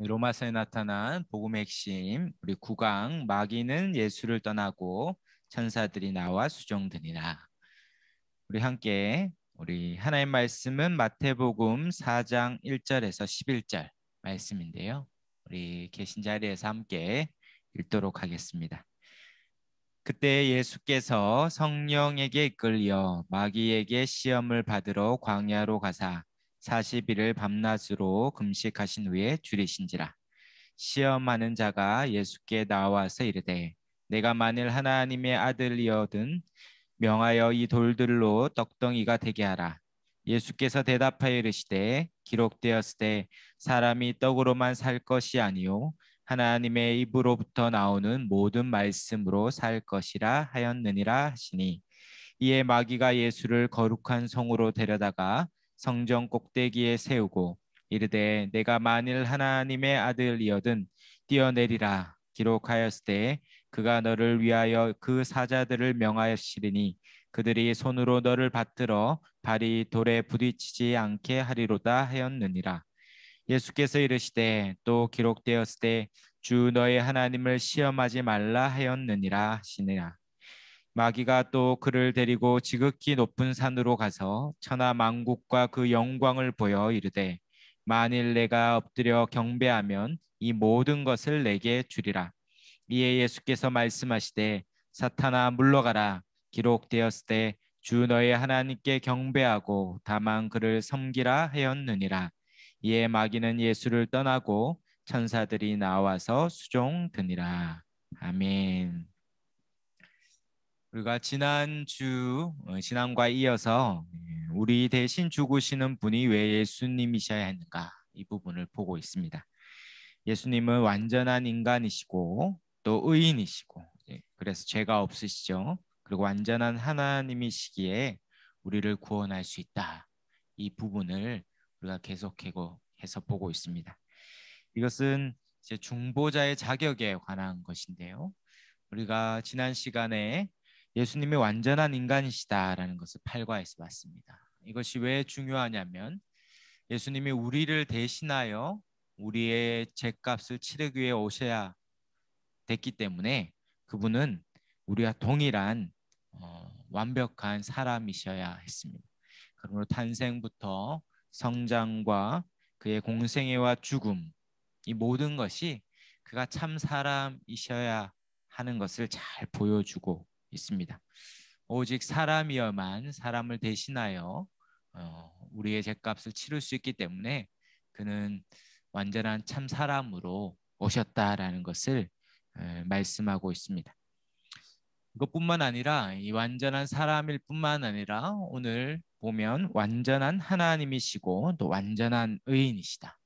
로마서에 나타난 복음의 핵심, 우리 9강 마귀는 예수를 떠나고 천사들이 나와 수종드니라. 우리 함께 우리 하나님 말씀은 마태복음 4장 1절에서 11절 말씀인데요. 우리 계신 자리에서 함께 읽도록 하겠습니다. 그때 예수께서 성령에게 이끌려 마귀에게 시험을 받으러 광야로 가사 40일을 밤낮으로 금식하신 후에 줄이신지라. 시험하는 자가 예수께 나와서 이르되 내가 만일 하나님의 아들이거든 명하여 이 돌들로 떡덩이가 되게 하라. 예수께서 대답하여 이르시되 기록되었으되 사람이 떡으로만 살 것이 아니요 하나님의 입으로부터 나오는 모든 말씀으로 살 것이라 하였느니라 하시니, 이에 마귀가 예수를 거룩한 성으로 데려다가 성전 꼭대기에 세우고 이르되 내가 만일 하나님의 아들이거든 뛰어내리라. 기록하였으되 그가 너를 위하여 그 사자들을 명하시리니 그들이 손으로 너를 받들어 발이 돌에 부딪히지 않게 하리로다 하였느니라. 예수께서 이르시되 또 기록되었으되 주 너의 하나님을 시험하지 말라 하였느니라 하시니라. 마귀가 또 그를 데리고 지극히 높은 산으로 가서 천하 만국과 그 영광을 보여 이르되 만일 내가 엎드려 경배하면 이 모든 것을 내게 주리라. 이에 예수께서 말씀하시되 사탄아 물러가라. 기록되었으되 주 너의 하나님께 경배하고 다만 그를 섬기라 하였느니라. 이에 마귀는 예수를 떠나고 천사들이 나와서 수종드니라. 아멘. 우리가 지난과 이어서 우리 대신 죽으시는 분이 왜 예수님이셔야 했는가, 이 부분을 보고 있습니다. 예수님은 완전한 인간이시고 또 의인이시고, 그래서 죄가 없으시죠. 그리고 완전한 하나님이시기에 우리를 구원할 수 있다. 이 부분을 우리가 계속해서 보고 있습니다. 이것은 이제 중보자의 자격에 관한 것인데요. 우리가 지난 시간에 예수님이 완전한 인간이시다라는 것을 팔과에서 봤습니다. 이것이 왜 중요하냐면 예수님이 우리를 대신하여 우리의 죄값을 치르기 위해 오셔야 됐기 때문에 그분은 우리와 동일한 완벽한 사람이셔야 했습니다. 그러므로 탄생부터 성장과 그의 공생애와 죽음, 이 모든 것이 그가 참 사람이셔야 하는 것을 잘 보여주고 있습니다. 오직 사람이어만 사람을 대신하여 우리의 죄값을 치를 수 있기 때문에 그는 완전한 참 사람으로 오셨다라는 것을 말씀하고 있습니다. 이것뿐만 아니라 이 완전한 사람일 뿐만 아니라 오늘 보면 완전한 하나님이시고 또 완전한 의인이시다.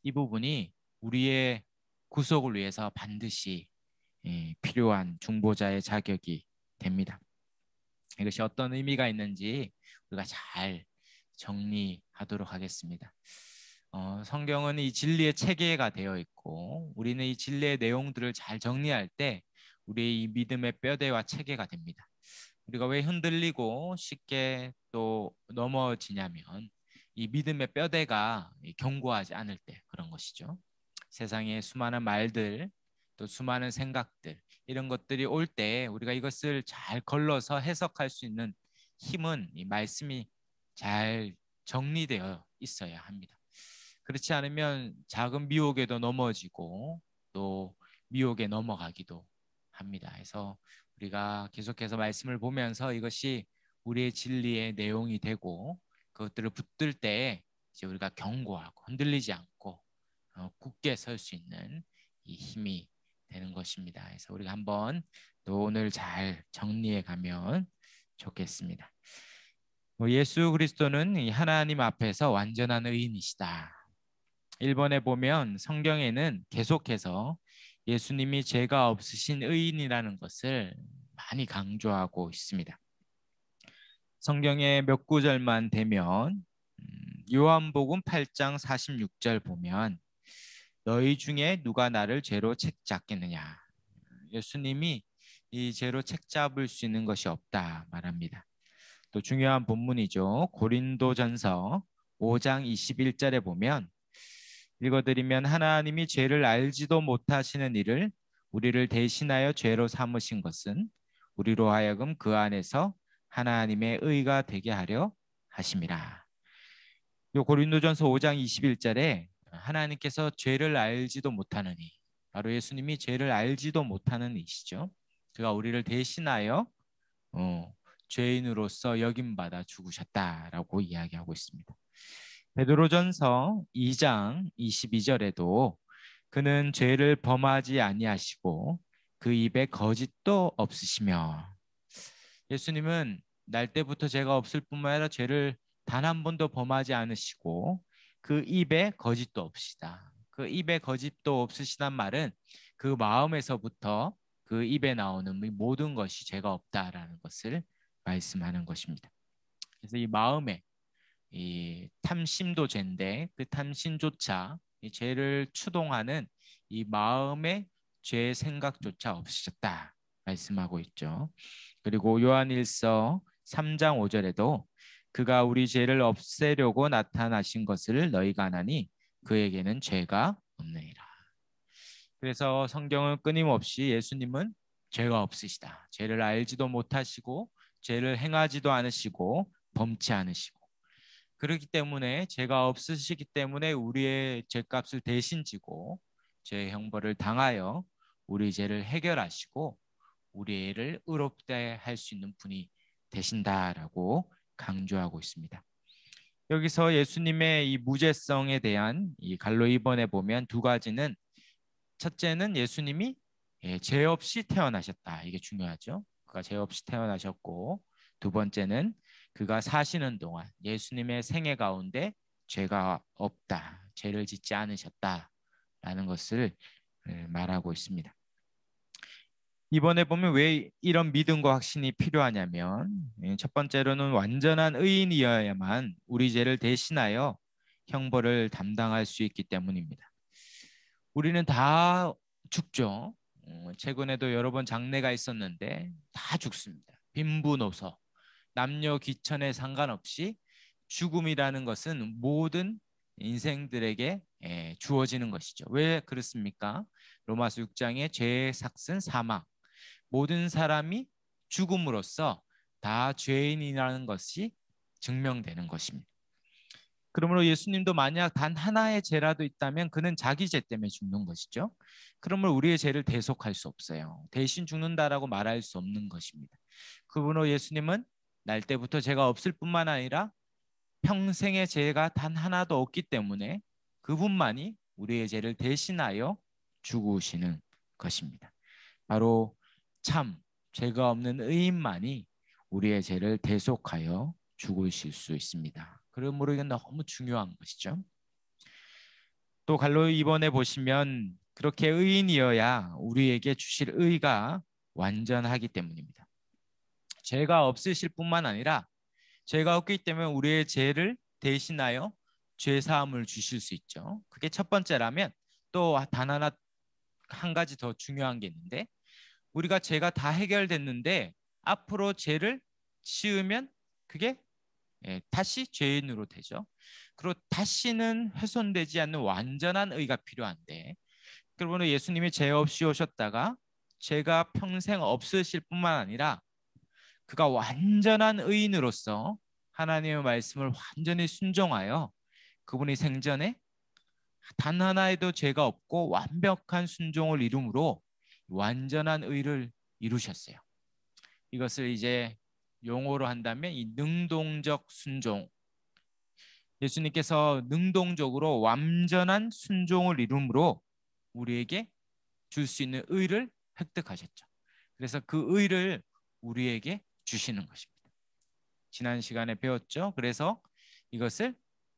이 부분이 우리의 구속을 위해서 반드시 필요한 중보자의 자격이 됩니다. 이것이 어떤 의미가 있는지 우리가 잘 정리하도록 하겠습니다. 성경은 이 진리의 체계가 되어 있고 우리는 이 진리의 내용들을 잘 정리할 때 우리의 이 믿음의 뼈대와 체계가 됩니다. 우리가 왜 흔들리고 쉽게 또 넘어지냐면 이 믿음의 뼈대가 견고하지 않을 때 그런 것이죠. 세상에 수많은 말들 또 수많은 생각들 이런 것들이 올 때 우리가 이것을 잘 걸러서 해석할 수 있는 힘은 이 말씀이 잘 정리되어 있어야 합니다. 그렇지 않으면 작은 미혹에도 넘어지고 또 미혹에 넘어가기도 합니다. 그래서 우리가 계속해서 말씀을 보면서 이것이 우리의 진리의 내용이 되고 그것들을 붙들 때 이제 우리가 견고하고 흔들리지 않고 굳게 설 수 있는 이 힘이 되는 것입니다. 그래서 우리가 한번 또 오늘 잘 정리해 가면 좋겠습니다. 예수 그리스도는 이 하나님 앞에서 완전한 의인이시다. 1번에 보면 성경에는 계속해서 예수님이 죄가 없으신 의인이라는 것을 많이 강조하고 있습니다. 성경의 몇 구절만 되면 요한복음 8장 46절 보면 너희 중에 누가 나를 죄로 책잡겠느냐. 예수님이 이 죄로 책잡을 수 있는 것이 없다 말합니다. 또 중요한 본문이죠. 고린도전서 5장 21절에 보면 읽어드리면 하나님이 죄를 알지도 못하시는 이를 우리를 대신하여 죄로 삼으신 것은 우리로 하여금 그 안에서 하나님의 의가 되게 하려 하심이라. 요 고린도전서 5장 21절에 하나님께서 죄를 알지도 못하는 이, 바로 예수님이 죄를 알지도 못하는 이시죠. 그가 우리를 대신하여 죄인으로서 여김받아 죽으셨다라고 이야기하고 있습니다. 베드로전서 2장 22절에도 그는 죄를 범하지 아니하시고 그 입에 거짓도 없으시며, 예수님은 날 때부터 죄가 없을 뿐만 아니라 죄를 단 한 번도 범하지 않으시고 그 입에 거짓도 없으시다. 그 입에 거짓도 없으시단 말은 그 마음에서부터 그 입에 나오는 모든 것이 죄가 없다라는 것을 말씀하는 것입니다. 그래서 이 마음에 이 탐심도 죄인데 그 탐심조차 이 죄를 추동하는 이 마음의 죄의 생각조차 없으셨다 말씀하고 있죠. 그리고 요한일서 3장 5절에도 그가 우리 죄를 없애려고 나타나신 것을 너희가 아나니 그에게는 죄가 없느니라. 그래서 성경은 끊임없이 예수님은 죄가 없으시다, 죄를 알지도 못하시고 죄를 행하지도 않으시고 범치 않으시고, 그렇기 때문에 죄가 없으시기 때문에 우리의 죄값을 대신 지고 죄의 형벌을 당하여 우리 죄를 해결하시고 우리 애를 의롭게 할 수 있는 분이 되신다라고 강조하고 있습니다. 여기서 예수님의 이 무죄성에 대한 이 갈로 2번에 보면 두 가지는, 첫째는 예수님이 죄 없이 태어나셨다. 이게 중요하죠. 그가 죄 없이 태어나셨고, 두 번째는 그가 사시는 동안 예수님의 생애 가운데 죄가 없다, 죄를 짓지 않으셨다라는 것을 말하고 있습니다. 이번에 보면 왜 이런 믿음과 확신이 필요하냐면, 첫 번째로는 완전한 의인이어야만 우리 죄를 대신하여 형벌을 담당할 수 있기 때문입니다. 우리는 다 죽죠. 최근에도 여러 번 장례가 있었는데 다 죽습니다. 빈부노소, 남녀 귀천에 상관없이 죽음이라는 것은 모든 인생들에게 주어지는 것이죠. 왜 그렇습니까? 로마서 6장의 죄의 삭은 사망, 모든 사람이 죽음으로써 다 죄인이라는 것이 증명되는 것입니다. 그러므로 예수님도 만약 단 하나의 죄라도 있다면 그는 자기 죄 때문에 죽는 것이죠. 그러므로 우리의 죄를 대속할 수 없어요. 대신 죽는다라고 말할 수 없는 것입니다. 그러므로 예수님은 날 때부터 죄가 없을 뿐만 아니라 평생의 죄가 단 하나도 없기 때문에 그분만이 우리의 죄를 대신하여 죽으시는 것입니다. 바로 참 죄가 없는 의인만이 우리의 죄를 대속하여 죽으실 수 있습니다. 그러므로 이건 너무 중요한 것이죠. 또 갈로 2번에 보시면 그렇게 의인이어야 우리에게 주실 의가 완전하기 때문입니다. 죄가 없으실 뿐만 아니라 죄가 없기 때문에 우리의 죄를 대신하여 죄 사함을 주실 수 있죠. 그게 첫 번째라면, 또 단 하나 한 가지 더 중요한 게 있는데, 우리가 죄가 다 해결됐는데 앞으로 죄를 지으면 그게 다시 죄인으로 되죠. 그리고 다시는 훼손되지 않는 완전한 의가 필요한데, 그러므로 예수님이 죄 없이 오셨다가 죄가 평생 없으실 뿐만 아니라 그가 완전한 의인으로서 하나님의 말씀을 완전히 순종하여 그분이 생전에 단 하나에도 죄가 없고 완벽한 순종을 이룸으로 완전한 의를 이루셨어요. 이것을 이제 용어로 한다면 이 능동적 순종, 예수님께서 능동적으로 완전한 순종을 이룸으로 우리에게 줄 수 있는 의를 획득하셨죠. 그래서 그 의를 우리에게 주시는 것입니다. 지난 시간에 배웠죠. 그래서 이것을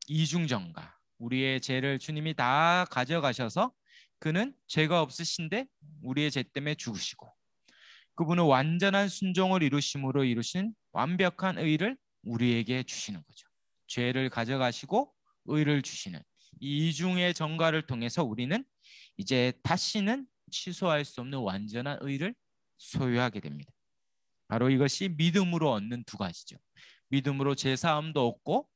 이중전가, 우리의 죄를 주님이 다 가져가셔서 그는 죄가 없으신데 우리의 죄 때문에 죽으시고, 그분은 완전한 순종을 이루심으로 이루신 완벽한 의를 우리에게 주시는 거죠. 죄를 가져가시고 의를 주시는 이 이중의 전가를 통해서 우리는 이제 다시는 취소할 수 없는 완전한 의를 소유하게 됩니다. 바로 이것이 믿음으로 얻는 두 가지죠. 믿음으로 죄 사함도 없고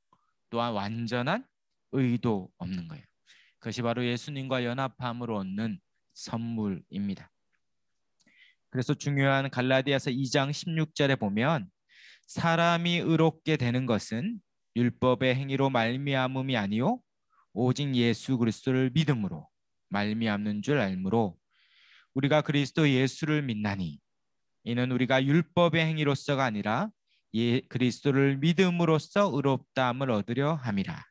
또한 완전한 의도 없는 거예요. 그것이 바로 예수님과 연합함으로 얻는 선물입니다. 그래서 중요한 갈라디아서 2장 16절에 보면 사람이 의롭게 되는 것은 율법의 행위로 말미암음이 아니요 오직 예수 그리스도를 믿음으로 말미암는 줄 알므로 우리가 그리스도 예수를 믿나니 이는 우리가 율법의 행위로서가 아니라 그리스도를 믿음으로써 의롭다함을 얻으려 함이라.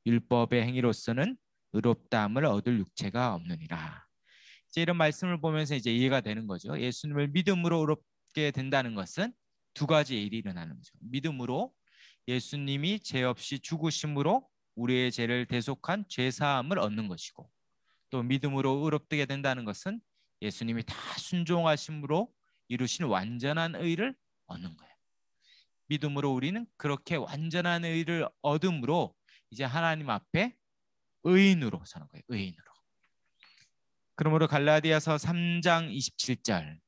율법의 행위로서는 의롭다함을 얻을 육체가 없느니라. 이제 이런 말씀을 보면서 이제 이해가 되는 거죠. 예수님을 믿음으로 의롭게 된다는 것은 두 가지 일이 일어나는 거죠. 믿음으로 예수님이 죄 없이 죽으심으로 우리의 죄를 대속한 죄 사함을 얻는 것이고, 또 믿음으로 의롭게 된다는 것은 예수님이 다 순종하심으로 이루신 완전한 의를 얻는 거예요. 믿음으로 우리는 그렇게 완전한 의를 얻음으로 이제 하나님 앞에 의인으로 서는 거예요. 의인으로. 그러므로 갈라디아서 3장 27절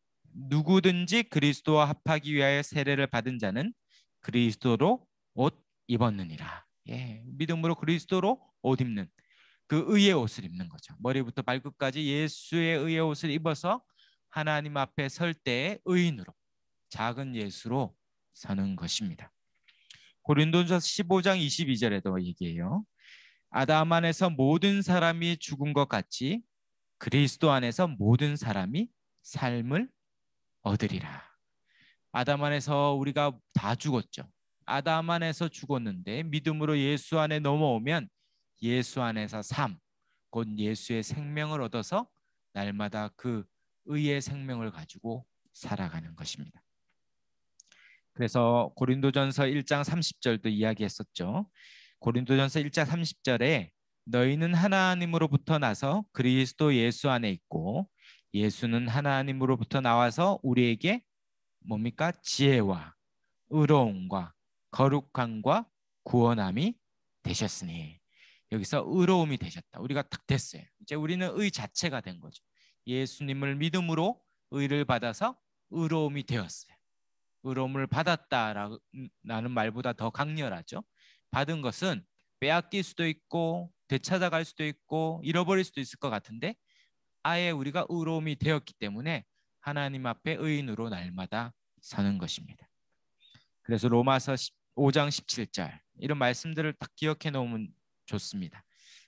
누구든지 그리스도와 합하기 위하여 세례를 받은 자는 그리스도로 옷 입었느니라. 예, 믿음으로 그리스도로 옷 입는 그 의의 옷을 입는 거죠. 머리부터 발끝까지 예수의 의의 옷을 입어서 하나님 앞에 설 때의 의인으로 작은 예수로 서는 것입니다. 고린도전서 15장 22절에도 얘기해요. 아담 안에서 모든 사람이 죽은 것 같이 그리스도 안에서 모든 사람이 삶을 얻으리라. 아담 안에서 우리가 다 죽었죠. 아담 안에서 죽었는데 믿음으로 예수 안에 넘어오면 예수 안에서 삶, 곧 예수의 생명을 얻어서 날마다 그 의의 생명을 가지고 살아가는 것입니다. 그래서 고린도전서 1장 30절도 이야기했었죠. 고린도전서 1장 30절에 너희는 하나님으로부터 나서 그리스도 예수 안에 있고 예수는 하나님으로부터 나와서 우리에게 뭡니까? 지혜와 의로움과 거룩함과 구원함이 되셨으니, 여기서 의로움이 되셨다. 우리가 딱 됐어요. 이제 우리는 의 자체가 된 거죠. 예수님을 믿음으로 의를 받아서 의로움이 되었어요. 의로움을 받았다라는 말보다 더 강렬하죠. 받은 것은 빼앗길 수도 있고 되찾아갈 수도 있고 잃어버릴 수도 있을 것 같은데, 아예 우리가 의로움이 되었기 때문에 하나님 앞에 의인으로 날마다 서는 것입니다. 그래서 로마서 5장 17절 이런 말씀들을 딱 기억해 놓으면 좋습니다.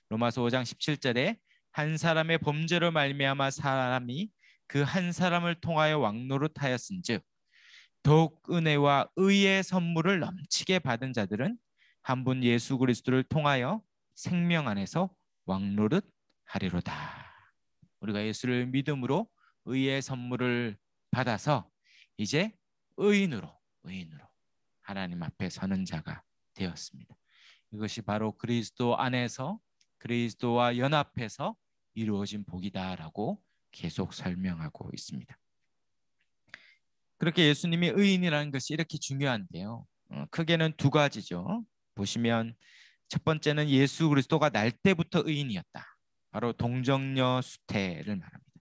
로마서 5장 17절에 한 사람의 범죄로 말미암아 사람이 그 한 사람을 통하여 왕노릇하였은즉 더욱 은혜와 의의 선물을 넘치게 받은 자들은 한 분 예수 그리스도를 통하여 생명 안에서 왕노릇하리로다. 우리가 예수를 믿음으로 의의 선물을 받아서 이제 의인으로 하나님 앞에 서는 자가 되었습니다. 이것이 바로 그리스도 안에서 그리스도와 연합해서 이루어진 복이다라고 계속 설명하고 있습니다. 그렇게 예수님이 의인이라는 것이 이렇게 중요한데요. 크게는 두 가지죠. 보시면 첫 번째는 예수 그리스도가 날 때부터 의인이었다. 바로 동정녀 수태를 말합니다.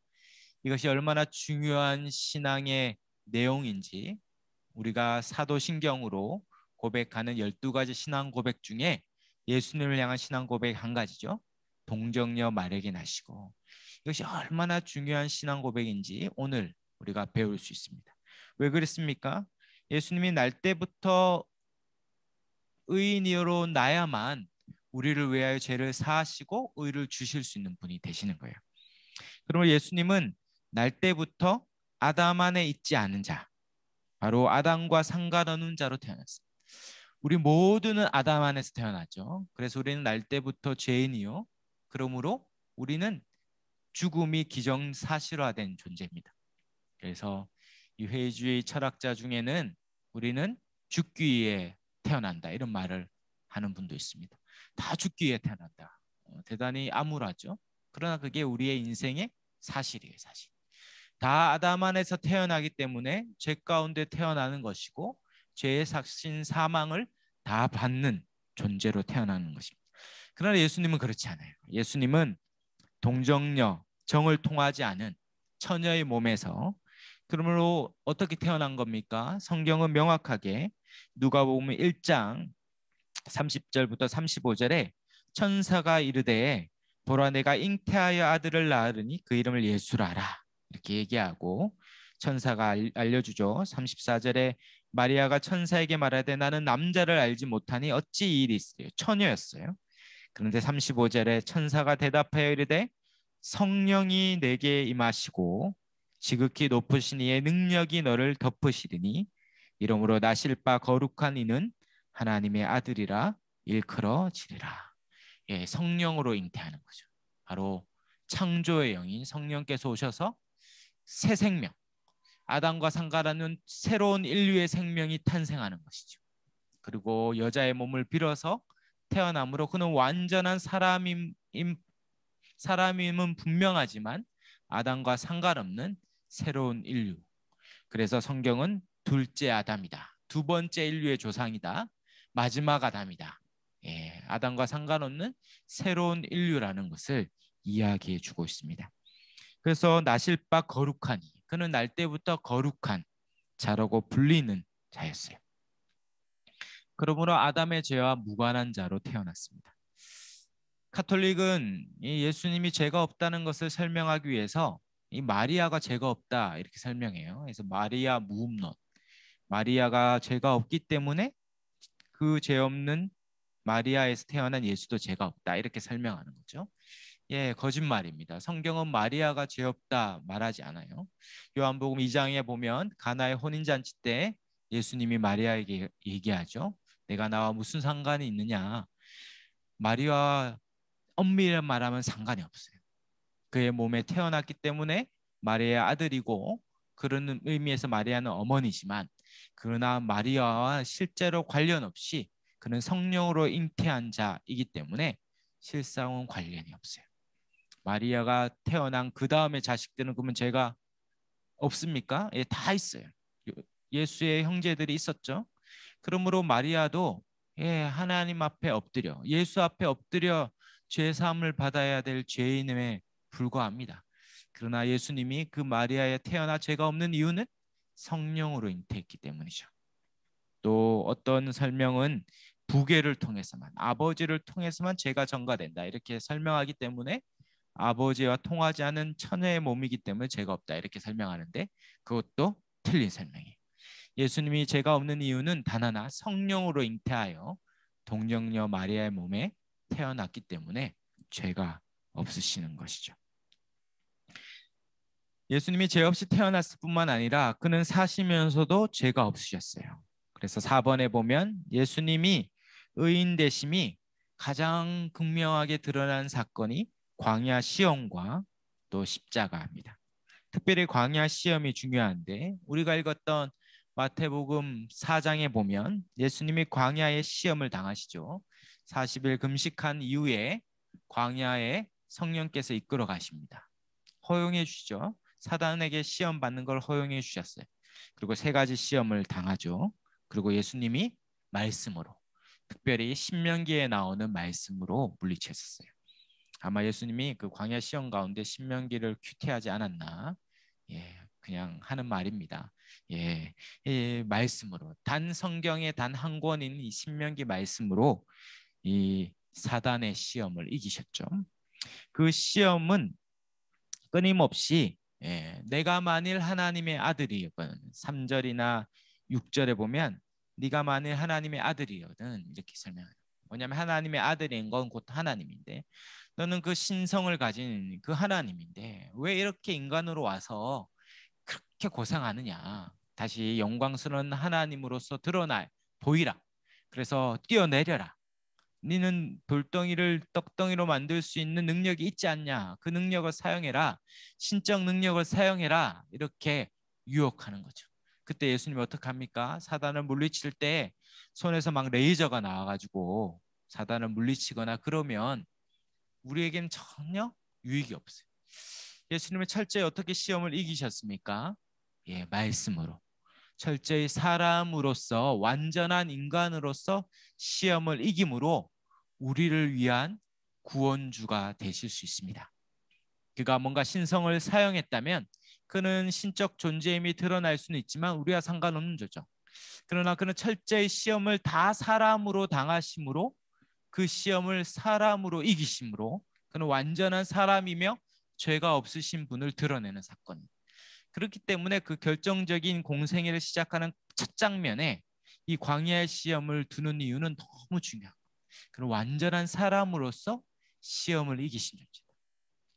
이것이 얼마나 중요한 신앙의 내용인지 우리가 사도신경으로 고백하는 12가지 신앙 고백 중에 예수님을 향한 신앙 고백 한 가지죠. 동정녀 마르게 나시고, 이것이 얼마나 중요한 신앙 고백인지 오늘 우리가 배울 수 있습니다. 왜 그랬습니까? 예수님이 날 때부터 의인으로 나야만 우리를 위하여 죄를 사하시고 의를 주실 수 있는 분이 되시는 거예요. 그러면 예수님은 날 때부터 아담 안에 있지 않은 자, 바로 아담과 상관없는 자로 태어났습니다. 우리 모두는 아담 안에서 태어났죠. 그래서 우리는 날 때부터 죄인이요. 그러므로 우리는 죽음이 기정사실화된 존재입니다. 그래서 이 회의주의 철학자 중에는 우리는 죽기 위해 태어난다 이런 말을 하는 분도 있습니다. 다 죽기 위해 태어난다. 대단히 암울하죠. 그러나 그게 우리의 인생의 사실이에요. 사실. 다 아담 안에서 태어나기 때문에 죄 가운데 태어나는 것이고 죄의 삭신 사망을 다 받는 존재로 태어나는 것입니다. 그러나 예수님은 그렇지 않아요. 예수님은 동정녀, 정을 통하지 않은 처녀의 몸에서, 그러므로 어떻게 태어난 겁니까? 성경은 명확하게 누가복음 1장 30절부터 35절에 천사가 이르되 보라 내가 잉태하여 아들을 낳으리니 그 이름을 예수라 하라. 이렇게 얘기하고 천사가 알려주죠. 34절에 마리아가 천사에게 말하되 나는 남자를 알지 못하니 어찌 이 일이 있으리요. 처녀였어요. 그런데 35절에 천사가 대답하여 이르되 성령이 내게 임하시고 지극히 높으신 이의 능력이 너를 덮으시리니 이러므로 나실 바 거룩한 이는 하나님의 아들이라 일컬어지리라. 예, 성령으로 잉태하는 거죠. 바로 창조의 영인 성령께서 오셔서 새 생명, 아담과 상관없는 새로운 인류의 생명이 탄생하는 것이죠. 그리고 여자의 몸을 빌어서 태어남으로 그는 완전한 사람임은 분명하지만 아담과 상관없는 새로운 인류. 그래서 성경은 둘째 아담이다. 두 번째 인류의 조상이다. 마지막 아담이다. 예, 아담과 상관없는 새로운 인류라는 것을 이야기해 주고 있습니다. 그래서 나실 바 거룩하니 그는 날 때부터 거룩한 자라고 불리는 자였어요. 그러므로 아담의 죄와 무관한 자로 태어났습니다. 카톨릭은 이 예수님이 죄가 없다는 것을 설명하기 위해서 이 마리아가 죄가 없다 이렇게 설명해요. 그래서 마리아 무음론, 마리아가 죄가 없기 때문에 그 죄 없는 마리아에서 태어난 예수도 죄가 없다 이렇게 설명하는 거죠. 예, 거짓말입니다. 성경은 마리아가 죄 없다 말하지 않아요. 요한복음 2장에 보면 가나의 혼인잔치 때 예수님이 마리아에게 얘기하죠. 내가 나와 무슨 상관이 있느냐. 마리아 엄밀히 말하면 상관이 없어요. 그의 몸에 태어났기 때문에 마리아의 아들이고 그런 의미에서 마리아는 어머니지만 그러나 마리아와 실제로 관련 없이 그는 성령으로 잉태한 자이기 때문에 실상은 관련이 없어요. 마리아가 태어난 그 다음에 자식들은 그러면 죄가 없습니까? 예, 다 있어요. 예수의 형제들이 있었죠. 그러므로 마리아도 예, 하나님 앞에 엎드려 예수 앞에 엎드려 죄 사함을 받아야 될 죄인임에 불과합니다. 그러나 예수님이 그 마리아에 태어나 죄가 없는 이유는 성령으로 잉태했기 때문이죠. 또 어떤 설명은 부계를 통해서만 아버지를 통해서만 죄가 전가된다 이렇게 설명하기 때문에 아버지와 통하지 않은 처녀의 몸이기 때문에 죄가 없다 이렇게 설명하는데 그것도 틀린 설명이에요. 예수님이 죄가 없는 이유는 단 하나 성령으로 잉태하여 동정녀 마리아의 몸에 태어났기 때문에 죄가 없으시는 것이죠. 예수님이 죄 없이 태어났을 뿐만 아니라 그는 사시면서도 죄가 없으셨어요. 그래서 4번에 보면 예수님이 의인 되심이 가장 극명하게 드러난 사건이 광야 시험과 또 십자가입니다. 특별히 광야 시험이 중요한데 우리가 읽었던 마태복음 4장에 보면 예수님이 광야의 시험을 당하시죠. 40일 금식한 이후에 광야에 성령께서 이끌어 가십니다. 허용해 주시죠. 사단에게 시험 받는 걸 허용해 주셨어요. 그리고 세 가지 시험을 당하죠. 그리고 예수님이 말씀으로 특별히 신명기에 나오는 말씀으로 물리쳤었어요. 아마 예수님이 그 광야 시험 가운데 신명기를 큐티하지 않았나? 예, 그냥 하는 말입니다. 예, 말씀으로 단 성경의 단 한 권인 이 신명기 말씀으로 이 사단의 시험을 이기셨죠. 그 시험은 끊임없이 내가 만일 하나님의 아들이거든 3절이나 6절에 보면 네가 만일 하나님의 아들이거든 이렇게 설명해요. 뭐냐면 하나님의 아들인 건 곧 하나님인데 너는 그 신성을 가진 그 하나님인데 왜 이렇게 인간으로 와서 그렇게 고생하느냐. 다시 영광스러운 하나님으로서 드러나 보이라. 그래서 뛰어내려라. 너는 돌덩이를 떡덩이로 만들 수 있는 능력이 있지 않냐. 그 능력을 사용해라. 신적 능력을 사용해라. 이렇게 유혹하는 거죠. 그때 예수님이 어떻게 합니까? 사단을 물리칠 때 손에서 막 레이저가 나와가지고 사단을 물리치거나 그러면 우리에겐 전혀 유익이 없어요. 예수님은 철저히 어떻게 시험을 이기셨습니까? 예, 말씀으로. 철저히 사람으로서 완전한 인간으로서 시험을 이김으로 우리를 위한 구원주가 되실 수 있습니다. 그가 뭔가 신성을 사용했다면 그는 신적 존재임이 드러날 수는 있지만 우리와 상관없는 거죠. 그러나 그는 철저히 시험을 다 사람으로 당하심으로 그 시험을 사람으로 이기심으로 그는 완전한 사람이며 죄가 없으신 분을 드러내는 사건입니다. 그렇기 때문에 그 결정적인 공생애를 시작하는 첫 장면에 이 광야의 시험을 두는 이유는 너무 중요합니다. 그는 완전한 사람으로서 시험을 이기신 존재다.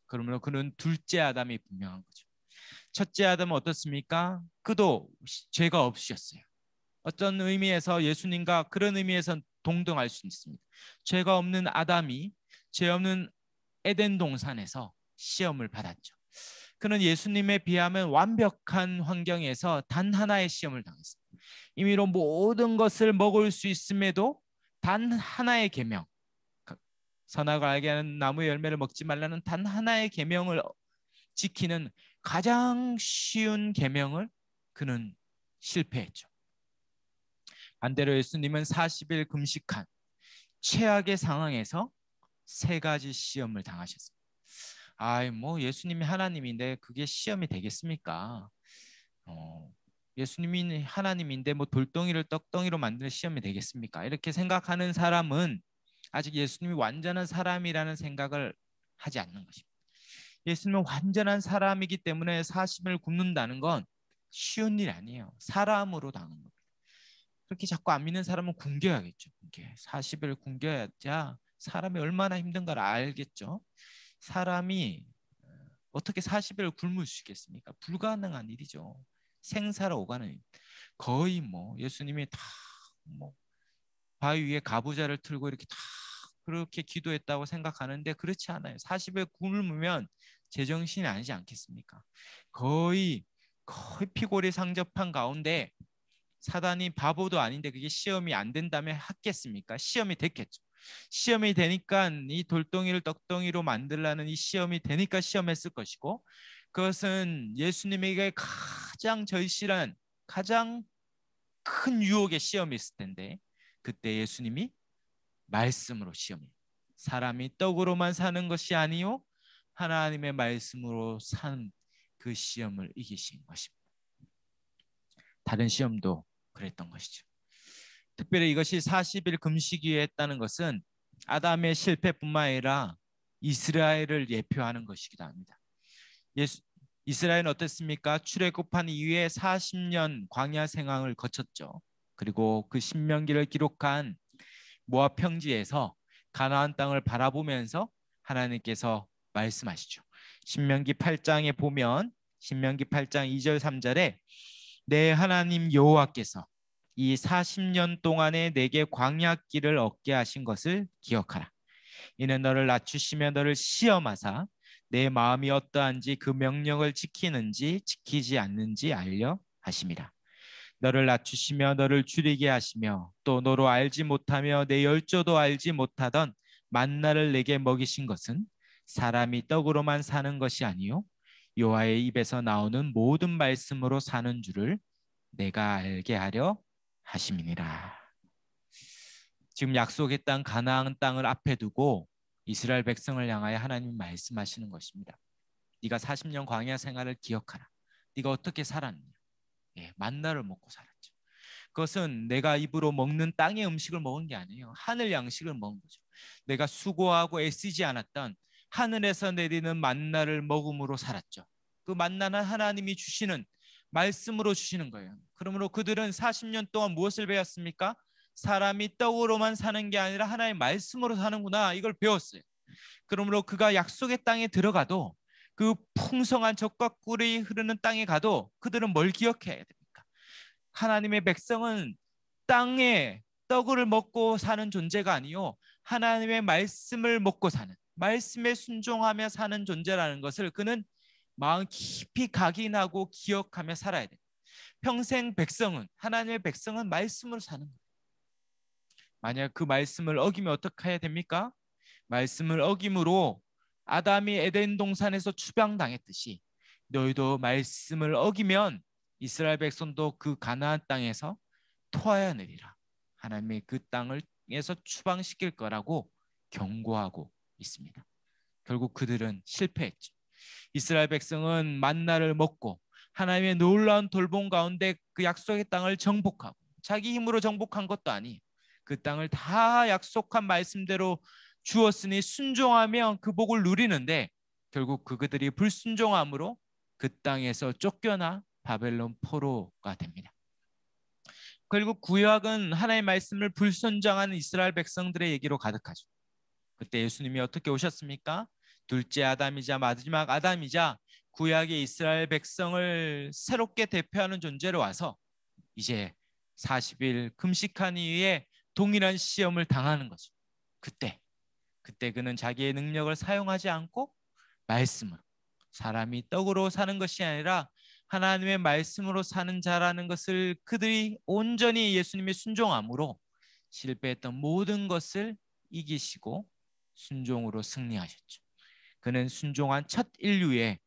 그러므로 그는 둘째 아담이 분명한 거죠. 첫째 아담은 어떻습니까? 그도 죄가 없으셨어요. 어떤 의미에서 예수님과 그런 의미에서 동등할 수 있습니다. 죄가 없는 아담이 죄 없는 에덴 동산에서 시험을 받았죠. 그는 예수님에 비하면 완벽한 환경에서 단 하나의 시험을 당했습니다. 임의로 모든 것을 먹을 수 있음에도 단 하나의 계명, 선악을 알게 하는 나무의 열매를 먹지 말라는 단 하나의 계명을 지키는 가장 쉬운 계명을 그는 실패했죠. 반대로 예수님은 40일 금식한 최악의 상황에서 세 가지 시험을 당하셨습니다. 뭐 예수님이 하나님인데 그게 시험이 되겠습니까? 예수님이 하나님인데 뭐 돌덩이를 떡덩이로 만드는 시험이 되겠습니까? 이렇게 생각하는 사람은 아직 예수님이 완전한 사람이라는 생각을 하지 않는 것입니다. 예수님은 완전한 사람이기 때문에 40을 굶는다는 건 쉬운 일 아니에요. 사람으로 당한 겁니다. 그렇게 자꾸 안 믿는 사람은 굶겨야겠죠. 40일 굶겨야 사람이 얼마나 힘든가를 알겠죠. 사람이 어떻게 40일 굶을 수 있겠습니까? 불가능한 일이죠. 생사를 오가는 일. 거의 뭐 예수님이 다 뭐 바위 위에 가부좌를 틀고 이렇게 다 그렇게 기도했다고 생각하는데 그렇지 않아요. 40일 굶으면 제정신이 아니지 않겠습니까? 거의 피골이 상접한 가운데 사단이 바보도 아닌데 그게 시험이 안 된다면 하겠습니까? 시험이 됐겠죠. 시험이 되니까 이 돌덩이를 떡덩이로 만들라는 이 시험이 되니까 시험했을 것이고 그것은 예수님에게 가장 절실한 가장 큰 유혹의 시험이 있을 텐데 그때 예수님이 말씀으로 시험해요. 사람이 떡으로만 사는 것이 아니요 하나님의 말씀으로 산 그 시험을 이기신 것입니다. 다른 시험도 그랬던 것이죠. 특별히 이것이 40일 금식위에 했다는 것은 아담의 실패뿐만 아니라 이스라엘을 예표하는 것이기도 합니다. 이스라엘은 어땠습니까? 출애굽한 이후에 40년 광야 생활을 거쳤죠. 그리고 그 신명기를 기록한 모압 평지에서 가나안 땅을 바라보면서 하나님께서 말씀하시죠. 신명기 8장에 보면 신명기 8장 2절 3절에 내 하나님 여호와께서 이 40년 동안에 내게 광야길을 얻게 하신 것을 기억하라. 이는 너를 낮추시며 너를 시험하사 내 마음이 어떠한지 그 명령을 지키는지 지키지 않는지 알려 하심이라. 너를 낮추시며 너를 줄이게 하시며 또 너로 알지 못하며 내 열조도 알지 못하던 만나를 내게 먹이신 것은 사람이 떡으로만 사는 것이 아니요 여호와의 입에서 나오는 모든 말씀으로 사는 줄을 내가 알게 하려 하심이니라. 지금 약속의 땅 가나안 땅을 앞에 두고 이스라엘 백성을 향하여 하나님이 말씀하시는 것입니다. 네가 40년 광야 생활을 기억하라. 네가 어떻게 살았느냐. 만나를 먹고 살았죠. 그것은 내가 입으로 먹는 땅의 음식을 먹은 게 아니에요. 하늘 양식을 먹은 거죠. 내가 수고하고 애쓰지 않았던 하늘에서 내리는 만나를 먹음으로 살았죠. 그 만나는 하나님이 주시는 말씀으로 주시는 거예요. 그러므로 그들은 40년 동안 무엇을 배웠습니까? 사람이 떡으로만 사는 게 아니라 하나님의 말씀으로 사는구나 이걸 배웠어요. 그러므로 그가 약속의 땅에 들어가도 그 풍성한 젖과 꿀이 흐르는 땅에 가도 그들은 뭘 기억해야 됩니까? 하나님의 백성은 땅에 떡을 먹고 사는 존재가 아니요 하나님의 말씀을 먹고 사는 말씀에 순종하며 사는 존재라는 것을 그는 마음 깊이 각인하고 기억하며 살아야 돼. 평생 백성은 하나님의 백성은 말씀으로 사는 거예요. 만약 그 말씀을 어기면 어떻게 해야 됩니까? 말씀을 어김으로 아담이 에덴 동산에서 추방당했듯이 너희도 말씀을 어기면 이스라엘 백성도 그 가나안 땅에서 토하여 내리라. 하나님이 그 땅에서 추방시킬 거라고 경고하고 있습니다. 결국 그들은 실패했죠. 이스라엘 백성은 만나를 먹고 하나님의 놀라운 돌봄 가운데 그 약속의 땅을 정복하고 자기 힘으로 정복한 것도 아니에요. 그 땅을 다 약속한 말씀대로 주었으니 순종하면 그 복을 누리는데 결국 그들이 불순종함으로 그 땅에서 쫓겨나 바벨론 포로가 됩니다. 결국 구약은 하나님의 말씀을 불순종하는 이스라엘 백성들의 얘기로 가득하죠. 그때 예수님이 어떻게 오셨습니까? 둘째 아담이자 마지막 아담이자 구약의 이스라엘 백성을 새롭게 대표하는 존재로 와서 이제 40일 금식한 이후에 동일한 시험을 당하는 거죠. 그때 그는 자기의 능력을 사용하지 않고 말씀으로, 사람이 떡으로 사는 것이 아니라 하나님의 말씀으로 사는 자라는 것을 그들이 온전히 예수님의 순종함으로 실패했던 모든 것을 이기시고 순종으로 승리하셨죠. 그는 순종한 첫 인류의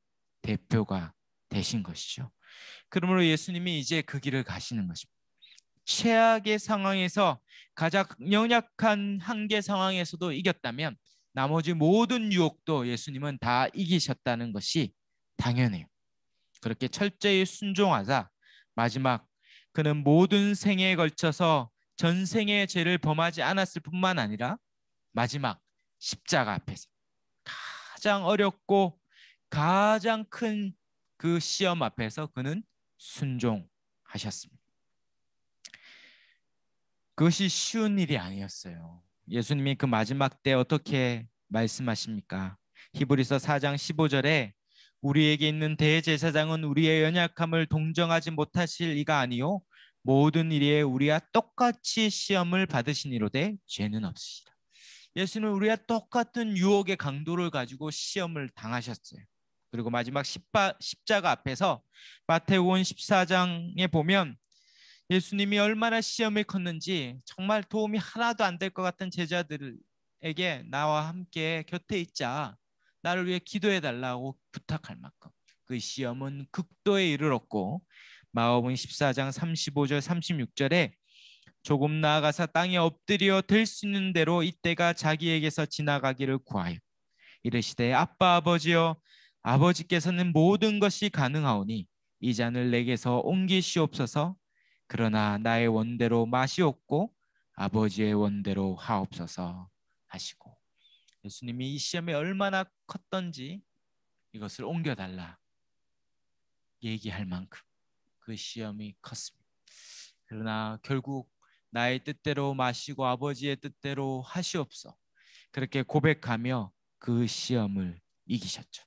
대표가 되신 것이죠. 그러므로 예수님이 이제 그 길을 가시는 것입니다. 최악의 상황에서 가장 연약한 한계 상황에서도 이겼다면 나머지 모든 유혹도 예수님은 다 이기셨다는 것이 당연해요. 그렇게 철저히 순종하자 마지막 그는 모든 생애에 걸쳐서 전생의 죄를 범하지 않았을 뿐만 아니라 마지막 십자가 앞에서 가장 어렵고 가장 큰 그 시험 앞에서 그는 순종하셨습니다. 그것이 쉬운 일이 아니었어요. 예수님이 그 마지막 때 어떻게 말씀하십니까? 히브리서 4장 15절에 우리에게 있는 대제사장은 우리의 연약함을 동정하지 못하실 이가 아니요 모든 일에 우리와 똑같이 시험을 받으시니로되 죄는 없으시라. 예수는 우리와 똑같은 유혹의 강도를 가지고 시험을 당하셨어요. 그리고 마지막 십자가 앞에서 마태복음 14장에 보면 예수님이 얼마나 시험이 컸는지 정말 도움이 하나도 안 될 것 같은 제자들에게 나와 함께 곁에 있자, 나를 위해 기도해 달라고 부탁할 만큼 그 시험은 극도에 이르렀고 마가복음 14장 35절 36절에 조금 나아가서 땅에 엎드려 될 수 있는 대로 이때가 자기에게서 지나가기를 구하여 이르시되 아빠 아버지여 아버지께서는 모든 것이 가능하오니 이 잔을 내게서 옮기시옵소서. 그러나 나의 원대로 마시옵고 아버지의 원대로 하옵소서 하시고 예수님이 이 시험이 얼마나 컸던지 이것을 옮겨달라 얘기할 만큼 그 시험이 컸습니다. 그러나 결국 나의 뜻대로 마시고 아버지의 뜻대로 하시옵소서 그렇게 고백하며 그 시험을 이기셨죠.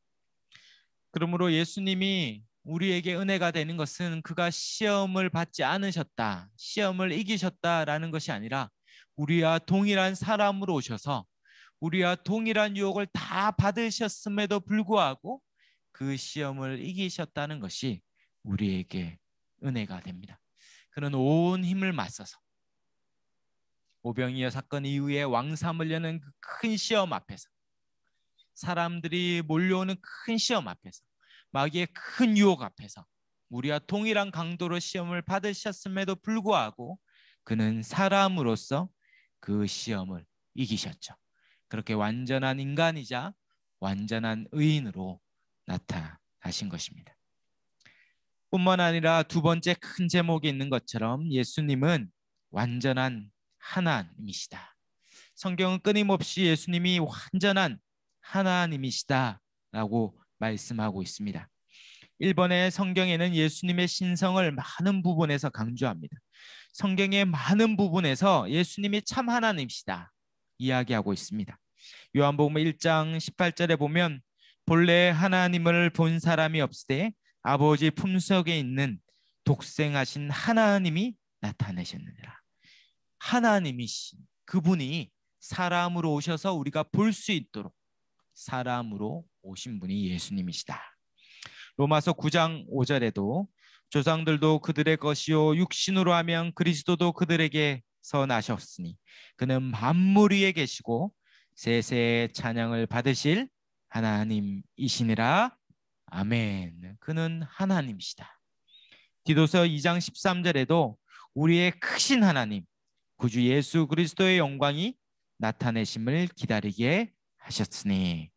그러므로 예수님이 우리에게 은혜가 되는 것은 그가 시험을 받지 않으셨다, 시험을 이기셨다라는 것이 아니라 우리와 동일한 사람으로 오셔서 우리와 동일한 유혹을 다 받으셨음에도 불구하고 그 시험을 이기셨다는 것이 우리에게 은혜가 됩니다. 그는 온 힘을 맞서서 오병이어 사건 이후에 왕삼을 여는 그 큰 시험 앞에서 사람들이 몰려오는 큰 시험 앞에서 마귀의 큰 유혹 앞에서 우리와 동일한 강도로 시험을 받으셨음에도 불구하고 그는 사람으로서 그 시험을 이기셨죠. 그렇게 완전한 인간이자 완전한 의인으로 나타나신 것입니다. 뿐만 아니라 두 번째 큰 제목이 있는 것처럼 예수님은 완전한 하나님이시다. 성경은 끊임없이 예수님이 완전한 하나님이시다라고 말씀하고 있습니다. 일본의 성경에는 예수님의 신성을 많은 부분에서 강조합니다. 성경의 많은 부분에서 예수님이 참 하나님이시다 이야기하고 있습니다. 요한복음 1장 18절에 보면 본래 하나님을 본 사람이 없으되 아버지 품속에 있는 독생하신 하나님이 나타내셨느니라. 하나님이신 그분이 사람으로 오셔서 우리가 볼 수 있도록 사람으로 오신 분이 예수님이시다. 로마서 9장 5절에도 조상들도 그들의 것이요 육신으로 하면 그리스도도 그들에게서 나셨으니 그는 만물 위에 계시고 세세의 찬양을 받으실 하나님이시니라. 아멘. 그는 하나님이시다. 디도서 2장 13절에도 우리의 크신 하나님 구주 예수 그리스도의 영광이 나타내심을 기다리게 하셨으니.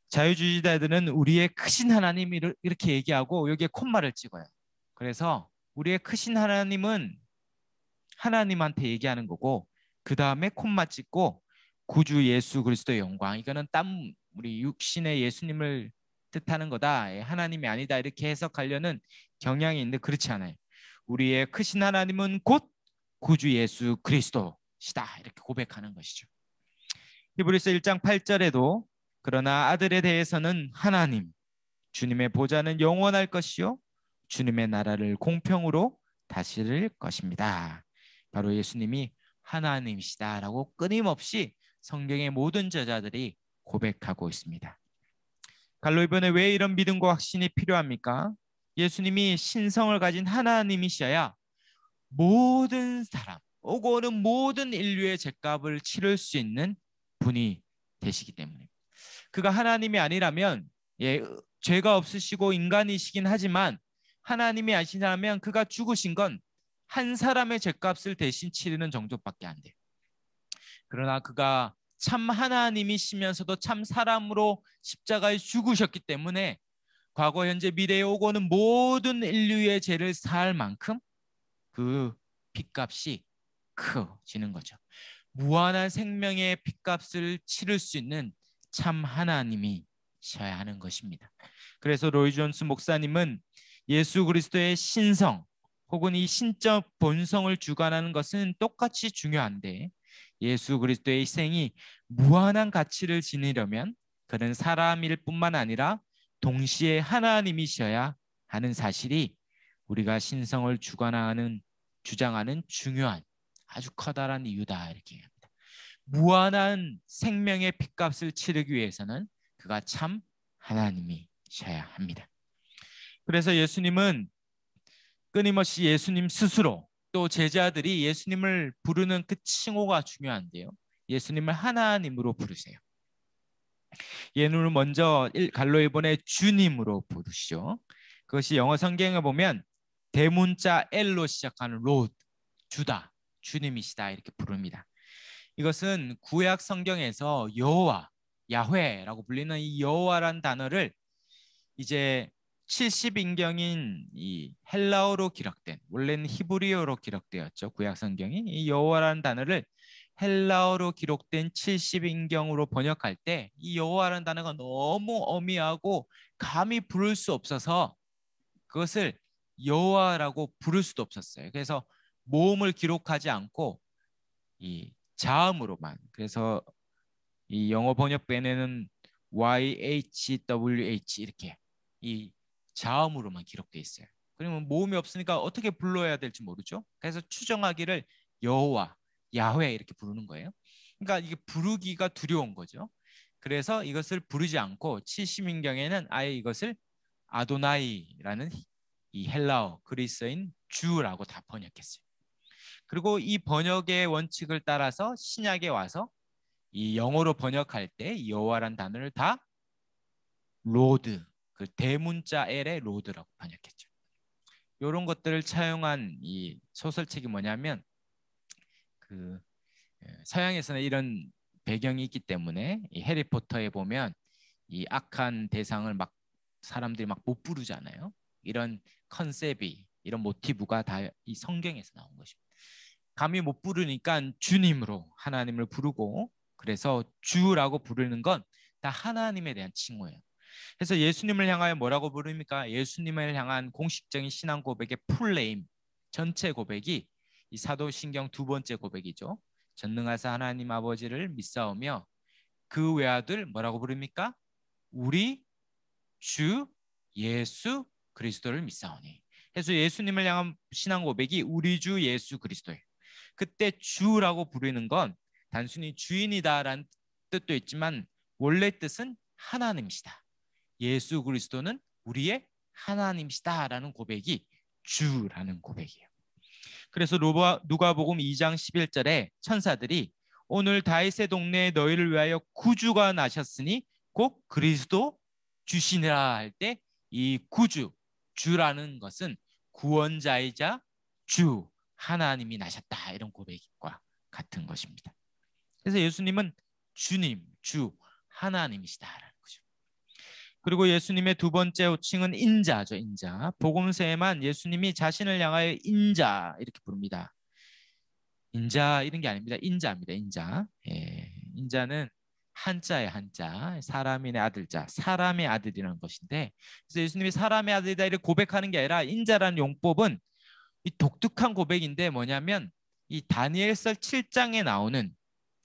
자유주의자들은 우리의 크신 하나님을 이렇게 얘기하고 여기에 콤마를 찍어요. 그래서 우리의 크신 하나님은 하나님한테 얘기하는 거고 그 다음에 콤마 찍고 구주 예수 그리스도의 영광. 이거는 우리 육신의 예수님을 뜻하는 거다. 하나님이 아니다. 이렇게 해석하려는 경향이 있는데 그렇지 않아요. 우리의 크신 하나님은 곧 구주 예수 그리스도시다. 이렇게 고백하는 것이죠. 히브리서 1장 8절에도 그러나 아들에 대해서는 하나님, 주님의 보좌는 영원할 것이요 주님의 나라를 공평으로 다스릴 것입니다. 바로 예수님이 하나님이시다라고 끊임없이 성경의 모든 저자들이 고백하고 있습니다. 갈로이번에 왜 이런 믿음과 확신이 필요합니까? 예수님이 신성을 가진 하나님이셔야 모든 사람, 오고 오는 모든 인류의 죄값을 치를 수 있는 분이 되시기 때문에. 그가 하나님이 아니라면 죄가 없으시고 인간이시긴 하지만 하나님이 아니시라면 그가 죽으신 건 한 사람의 죄값을 대신 치르는 정도밖에 안 돼요. 그러나 그가 참 하나님이시면서도 참 사람으로 십자가에 죽으셨기 때문에 과거, 현재, 미래에 오고는 모든 인류의 죄를 사할 만큼 그 빚값이 커지는 거죠. 무한한 생명의 빚값을 치를 수 있는 참 하나님이셔야 하는 것입니다. 그래서 로이 존스 목사님은 예수 그리스도의 신성 혹은 이 신적 본성을 주관하는 것은 똑같이 중요한데 예수 그리스도의 희생이 무한한 가치를 지니려면 그는 사람일 뿐만 아니라 동시에 하나님이셔야 하는 사실이 우리가 신성을 주장하는 중요한 아주 커다란 이유다 이렇게 합니다. 무한한 생명의 핏값을 치르기 위해서는 그가 참 하나님이셔야 합니다. 그래서 예수님은 끊임없이 예수님 스스로 또 제자들이 예수님을 부르는 그 칭호가 중요한데요. 예수님을 하나님으로 부르세요. 예수님을 먼저 갈로이본의 주님으로 부르시죠. 그것이 영어 성경에 보면 대문자 L로 시작하는 로드, 주다, 주님이시다 이렇게 부릅니다. 이것은 구약 성경에서 여호와, 야훼라고 불리는 이 여호와란 단어를 이제 70인경인 이 헬라어로 기록된, 원래는 히브리어로 기록되었죠. 구약 성경이 이 여호와라는 단어를 헬라어로 기록된 70인경으로 번역할 때 이 여호와라는 단어가 너무 어미하고 감히 부를 수 없어서 그것을 여호와라고 부를 수도 없었어요. 그래서 모음을 기록하지 않고 이 자음으로만, 그래서 이 영어 번역본에는 YHWH 이렇게 이 자음으로만 기록되어 있어요. 그러면 모음이 없으니까 어떻게 불러야 될지 모르죠. 그래서 추정하기를 여호와, 야훼 이렇게 부르는 거예요. 그러니까 이게 부르기가 두려운 거죠. 그래서 이것을 부르지 않고 70인경에는 아예 이것을 아도나이라는 이 헬라어 그리스어인 주라고 다 번역했어요. 그리고 이 번역의 원칙을 따라서 신약에 와서 이 영어로 번역할 때 여호와란 단어를 다 로드, 그 대문자 L의 로드라고 번역했죠. 이런 것들을 차용한 이 소설책이 뭐냐면 그 서양에서는 이런 배경이 있기 때문에 이 해리포터에 보면 이 악한 대상을 막 사람들이 막 못 부르잖아요. 이런 컨셉이, 이런 모티브가 다 이 성경에서 나온 것입니다. 감히 못 부르니까 주님으로 하나님을 부르고, 그래서 주라고 부르는 건 다 하나님에 대한 칭호예요. 그래서 예수님을 향하여 뭐라고 부릅니까? 예수님을 향한 공식적인 신앙 고백의 풀네임, 전체 고백이 이 사도신경 두 번째 고백이죠. 전능하사 하나님 아버지를 믿사오며 그 외아들 뭐라고 부릅니까? 우리 주 예수 그리스도를 믿사오니. 그래서 예수님을 향한 신앙 고백이 우리 주 예수 그리스도예요. 그때 주라고 부르는 건 단순히 주인이다라는 뜻도 있지만 원래 뜻은 하나님이시다. 예수 그리스도는 우리의 하나님이시다라는 고백이 주라는 고백이에요. 그래서 누가복음 2장 11절에 천사들이 오늘 다윗의 동네에 너희를 위하여 구주가 나셨으니 곧 그리스도 주시니라 할 때 이 구주, 주라는 것은 구원자이자 주, 하나님이 나셨다 이런 고백과 같은 것입니다. 그래서 예수님은 주님, 주, 하나님이시다라는 거죠. 그리고 예수님의 두 번째 호칭은 인자죠. 인자. 복음서에만 예수님이 자신을 향하여 인자 이렇게 부릅니다. 인자 이런 게 아닙니다. 인자입니다. 인자. 예. 인자는 한자의 한자, 사람인의 아들자, 사람의 아들이라는 것인데, 그래서 예수님이 사람의 아들이다 이렇게 고백하는 게 아니라 인자라는 용법은 이 독특한 고백인데 뭐냐면 이 다니엘서 7장에 나오는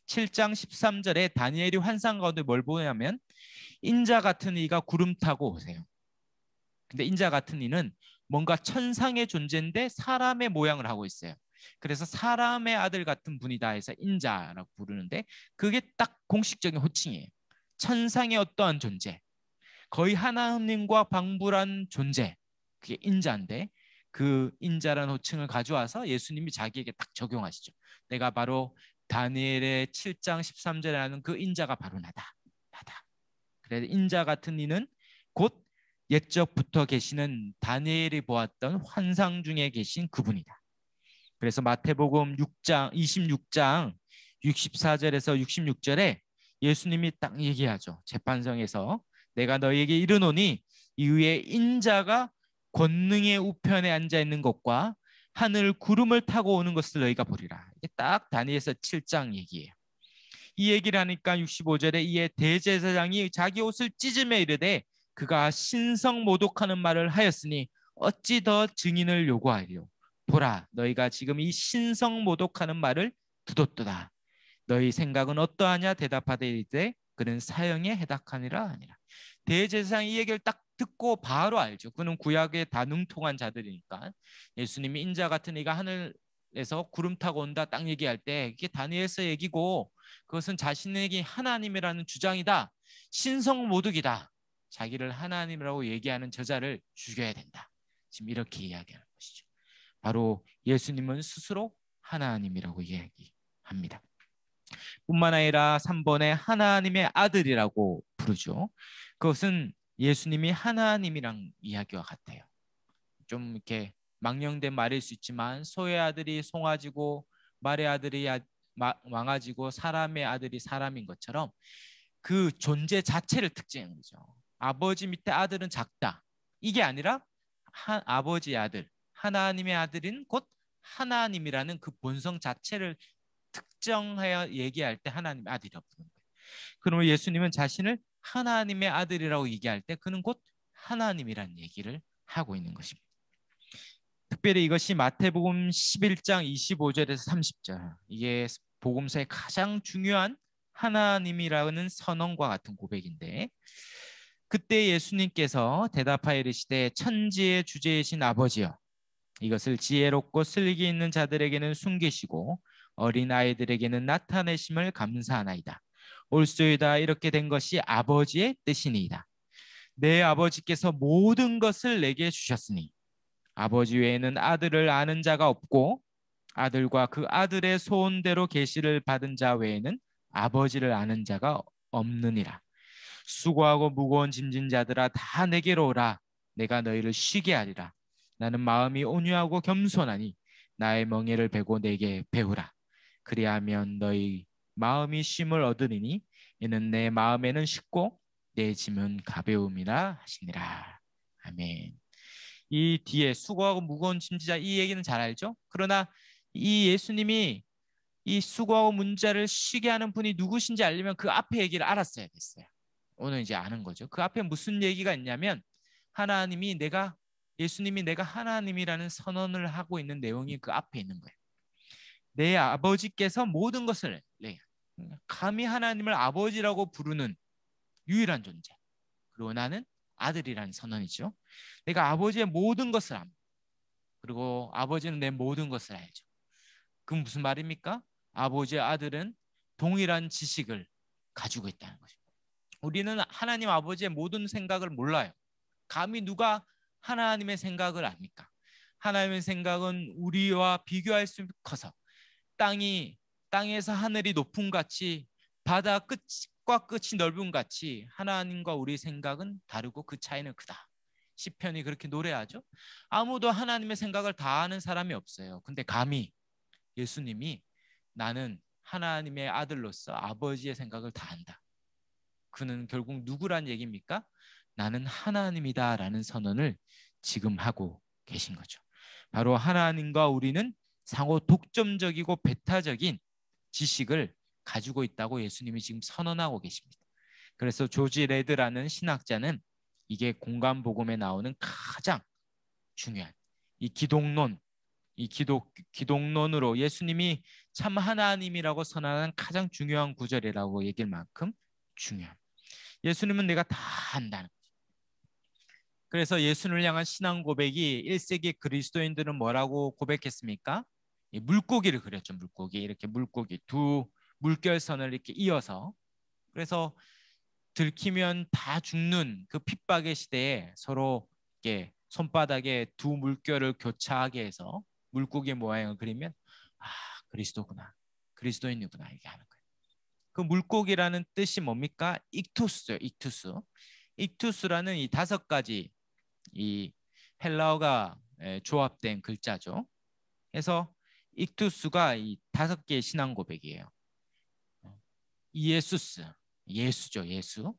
7장 13절에 다니엘이 환상 가운데 뭘 보냐면 인자 같은 이가 구름 타고 오세요. 근데 인자 같은 이는 뭔가 천상의 존재인데 사람의 모양을 하고 있어요. 그래서 사람의 아들 같은 분이다 해서 인자라고 부르는데 그게 딱 공식적인 호칭이에요. 천상의 어떠한 존재, 거의 하나님과 방불한 존재, 그게 인자인데 그 인자라는 호칭을 가져와서 예수님이 자기에게 딱 적용하시죠. 내가 바로 다니엘의 7장 13절에 하는 그 인자가 바로 나다. 나다. 그래서 인자 같은 이는 곧 옛적부터 계시는 다니엘이 보았던 환상 중에 계신 그분이다. 그래서 마태복음 6장 26장 64절에서 66절에 예수님이 딱 얘기하죠. 재판성에서 내가 너희에게 이르노니 이후에 인자가 권능의 우편에 앉아 있는 것과 하늘 구름을 타고 오는 것을 너희가 보리라. 이게 딱 다니엘서 7장 얘기예요. 이 얘기를 하니까 65절에 이에 대제사장이 자기 옷을 찢으며 이르되 그가 신성모독하는 말을 하였으니 어찌 더 증인을 요구하리요. 보라 너희가 지금 이 신성모독하는 말을 듣었도다. 너희 생각은 어떠하냐 대답하되 이르되 그는 사형에 해당하니라 하니라. 대제사장이 이 얘기를 딱 듣고 바로 알죠. 그는 구약에 다 능통한 자들이니까 예수님이 인자 같은 이가 하늘에서 구름 타고 온다 딱 얘기할 때 이게 다니엘서 얘기고 그것은 자신에게 하나님이라는 주장이다. 신성모독이다. 자기를 하나님이라고 얘기하는 저자를 죽여야 된다. 지금 이렇게 이야기하는 것이죠. 바로 예수님은 스스로 하나님이라고 이야기합니다. 뿐만 아니라 3번에 하나님의 아들이라고 부르죠. 그것은 예수님이 하나님이랑 이야기와 같아요. 좀 이렇게 망령된 말일 수 있지만 소의 아들이 송아지고 말의 아들이 왕아지고 사람의 아들이 사람인 것처럼 그 존재 자체를 특징하는 거죠. 아버지 밑에 아들은 작다. 이게 아니라 아버지의 아들, 하나님의 아들인 곧 하나님이라는 그 본성 자체를 특정하여 얘기할 때 하나님의 아들이라고 부르는 거예요. 그러면 예수님은 자신을 하나님의 아들이라고 얘기할 때 그는 곧 하나님이라는 얘기를 하고 있는 것입니다. 특별히 이것이 마태복음 11장 25절에서 30절 이게 복음서의 가장 중요한 하나님이라는 선언과 같은 고백인데 그때 예수님께서 대답하여 이르시되 천지의 주제이신 아버지여 이것을 지혜롭고 슬기 있는 자들에게는 숨기시고 어린 아이들에게는 나타내심을 감사하나이다. 올소이다 이렇게 된 것이 아버지의 뜻이니이다. 내 아버지께서 모든 것을 내게 주셨으니 아버지 외에는 아들을 아는 자가 없고 아들과 그 아들의 소원대로 계시를 받은 자 외에는 아버지를 아는 자가 없느니라. 수고하고 무거운 짐진 자들아 다 내게로 오라. 내가 너희를 쉬게 하리라. 나는 마음이 온유하고 겸손하니 나의 멍에를 베고 내게 배우라. 그리하면 너희 마음이 쉼을 얻으리니 이는 내 마음에는 쉽고 내 짐은 가벼움이라 하시니라. 아멘. 이 뒤에 수고하고 무거운 짐지자 이 얘기는 잘 알죠? 그러나 이 예수님이 이 수고하고 문자를 쉬게 하는 분이 누구신지 알려면 그 앞에 얘기를 알았어야 됐어요. 오늘 이제 아는 거죠. 그 앞에 무슨 얘기가 있냐면 예수님이 내가 하나님이라는 선언을 하고 있는 내용이 그 앞에 있는 거예요. 내 아버지께서 모든 것을 감히 하나님을 아버지라고 부르는 유일한 존재. 그리고 나는 아들이라는 선언이죠. 내가 아버지의 모든 것을 압니다. 그리고 아버지는 내 모든 것을 알죠. 그건 무슨 말입니까? 아버지의 아들은 동일한 지식을 가지고 있다는 것입니다. 우리는 하나님 아버지의 모든 생각을 몰라요. 감히 누가 하나님의 생각을 압니까? 하나님의 생각은 우리와 비교할 수 커서 땅에서 하늘이 높음 같이 바다 끝과 끝이 넓음 같이 하나님과 우리 생각은 다르고 그 차이는 크다. 시편이 그렇게 노래하죠. 아무도 하나님의 생각을 다 아는 사람이 없어요. 근데 감히 예수님이 나는 하나님의 아들로서 아버지의 생각을 다 안다. 그는 결국 누구란 얘기입니까? 나는 하나님이다 라는 선언을 지금 하고 계신 거죠. 바로 하나님과 우리는 상호 독점적이고 배타적인 지식을 가지고 있다고 예수님이 지금 선언하고 계십니다. 그래서 조지 레드라는 신학자는 이게 공간복음에 나오는 가장 중요한 이 기독론, 이 기독론으로 예수님이 참 하나님이라고 선언하는 가장 중요한 구절이라고 얘기할 만큼 중요한. 예수님은 내가 다 안다는. 그래서 예수님을 향한 신앙 고백이 1세기 그리스도인들은 뭐라고 고백했습니까? 이 물고기를 그렸죠. 물고기. 이렇게 물고기 두 물결선을 이렇게 이어서. 그래서 들키면 다 죽는 그 핍박의 시대에 서로 이렇게 손바닥에 두 물결을 교차하게 해서 물고기 모양을 그리면 아, 그리스도구나. 그리스도인이구나. 이렇게 하는 거예요. 그 물고기라는 뜻이 뭡니까? 익투스요. 익투스. 익투스라는 이 5가지 이 헬라어가 조합된 글자죠. 그래서 익투스가 이 5개의 신앙 고백이에요. 이에수스, 예수죠, 예수.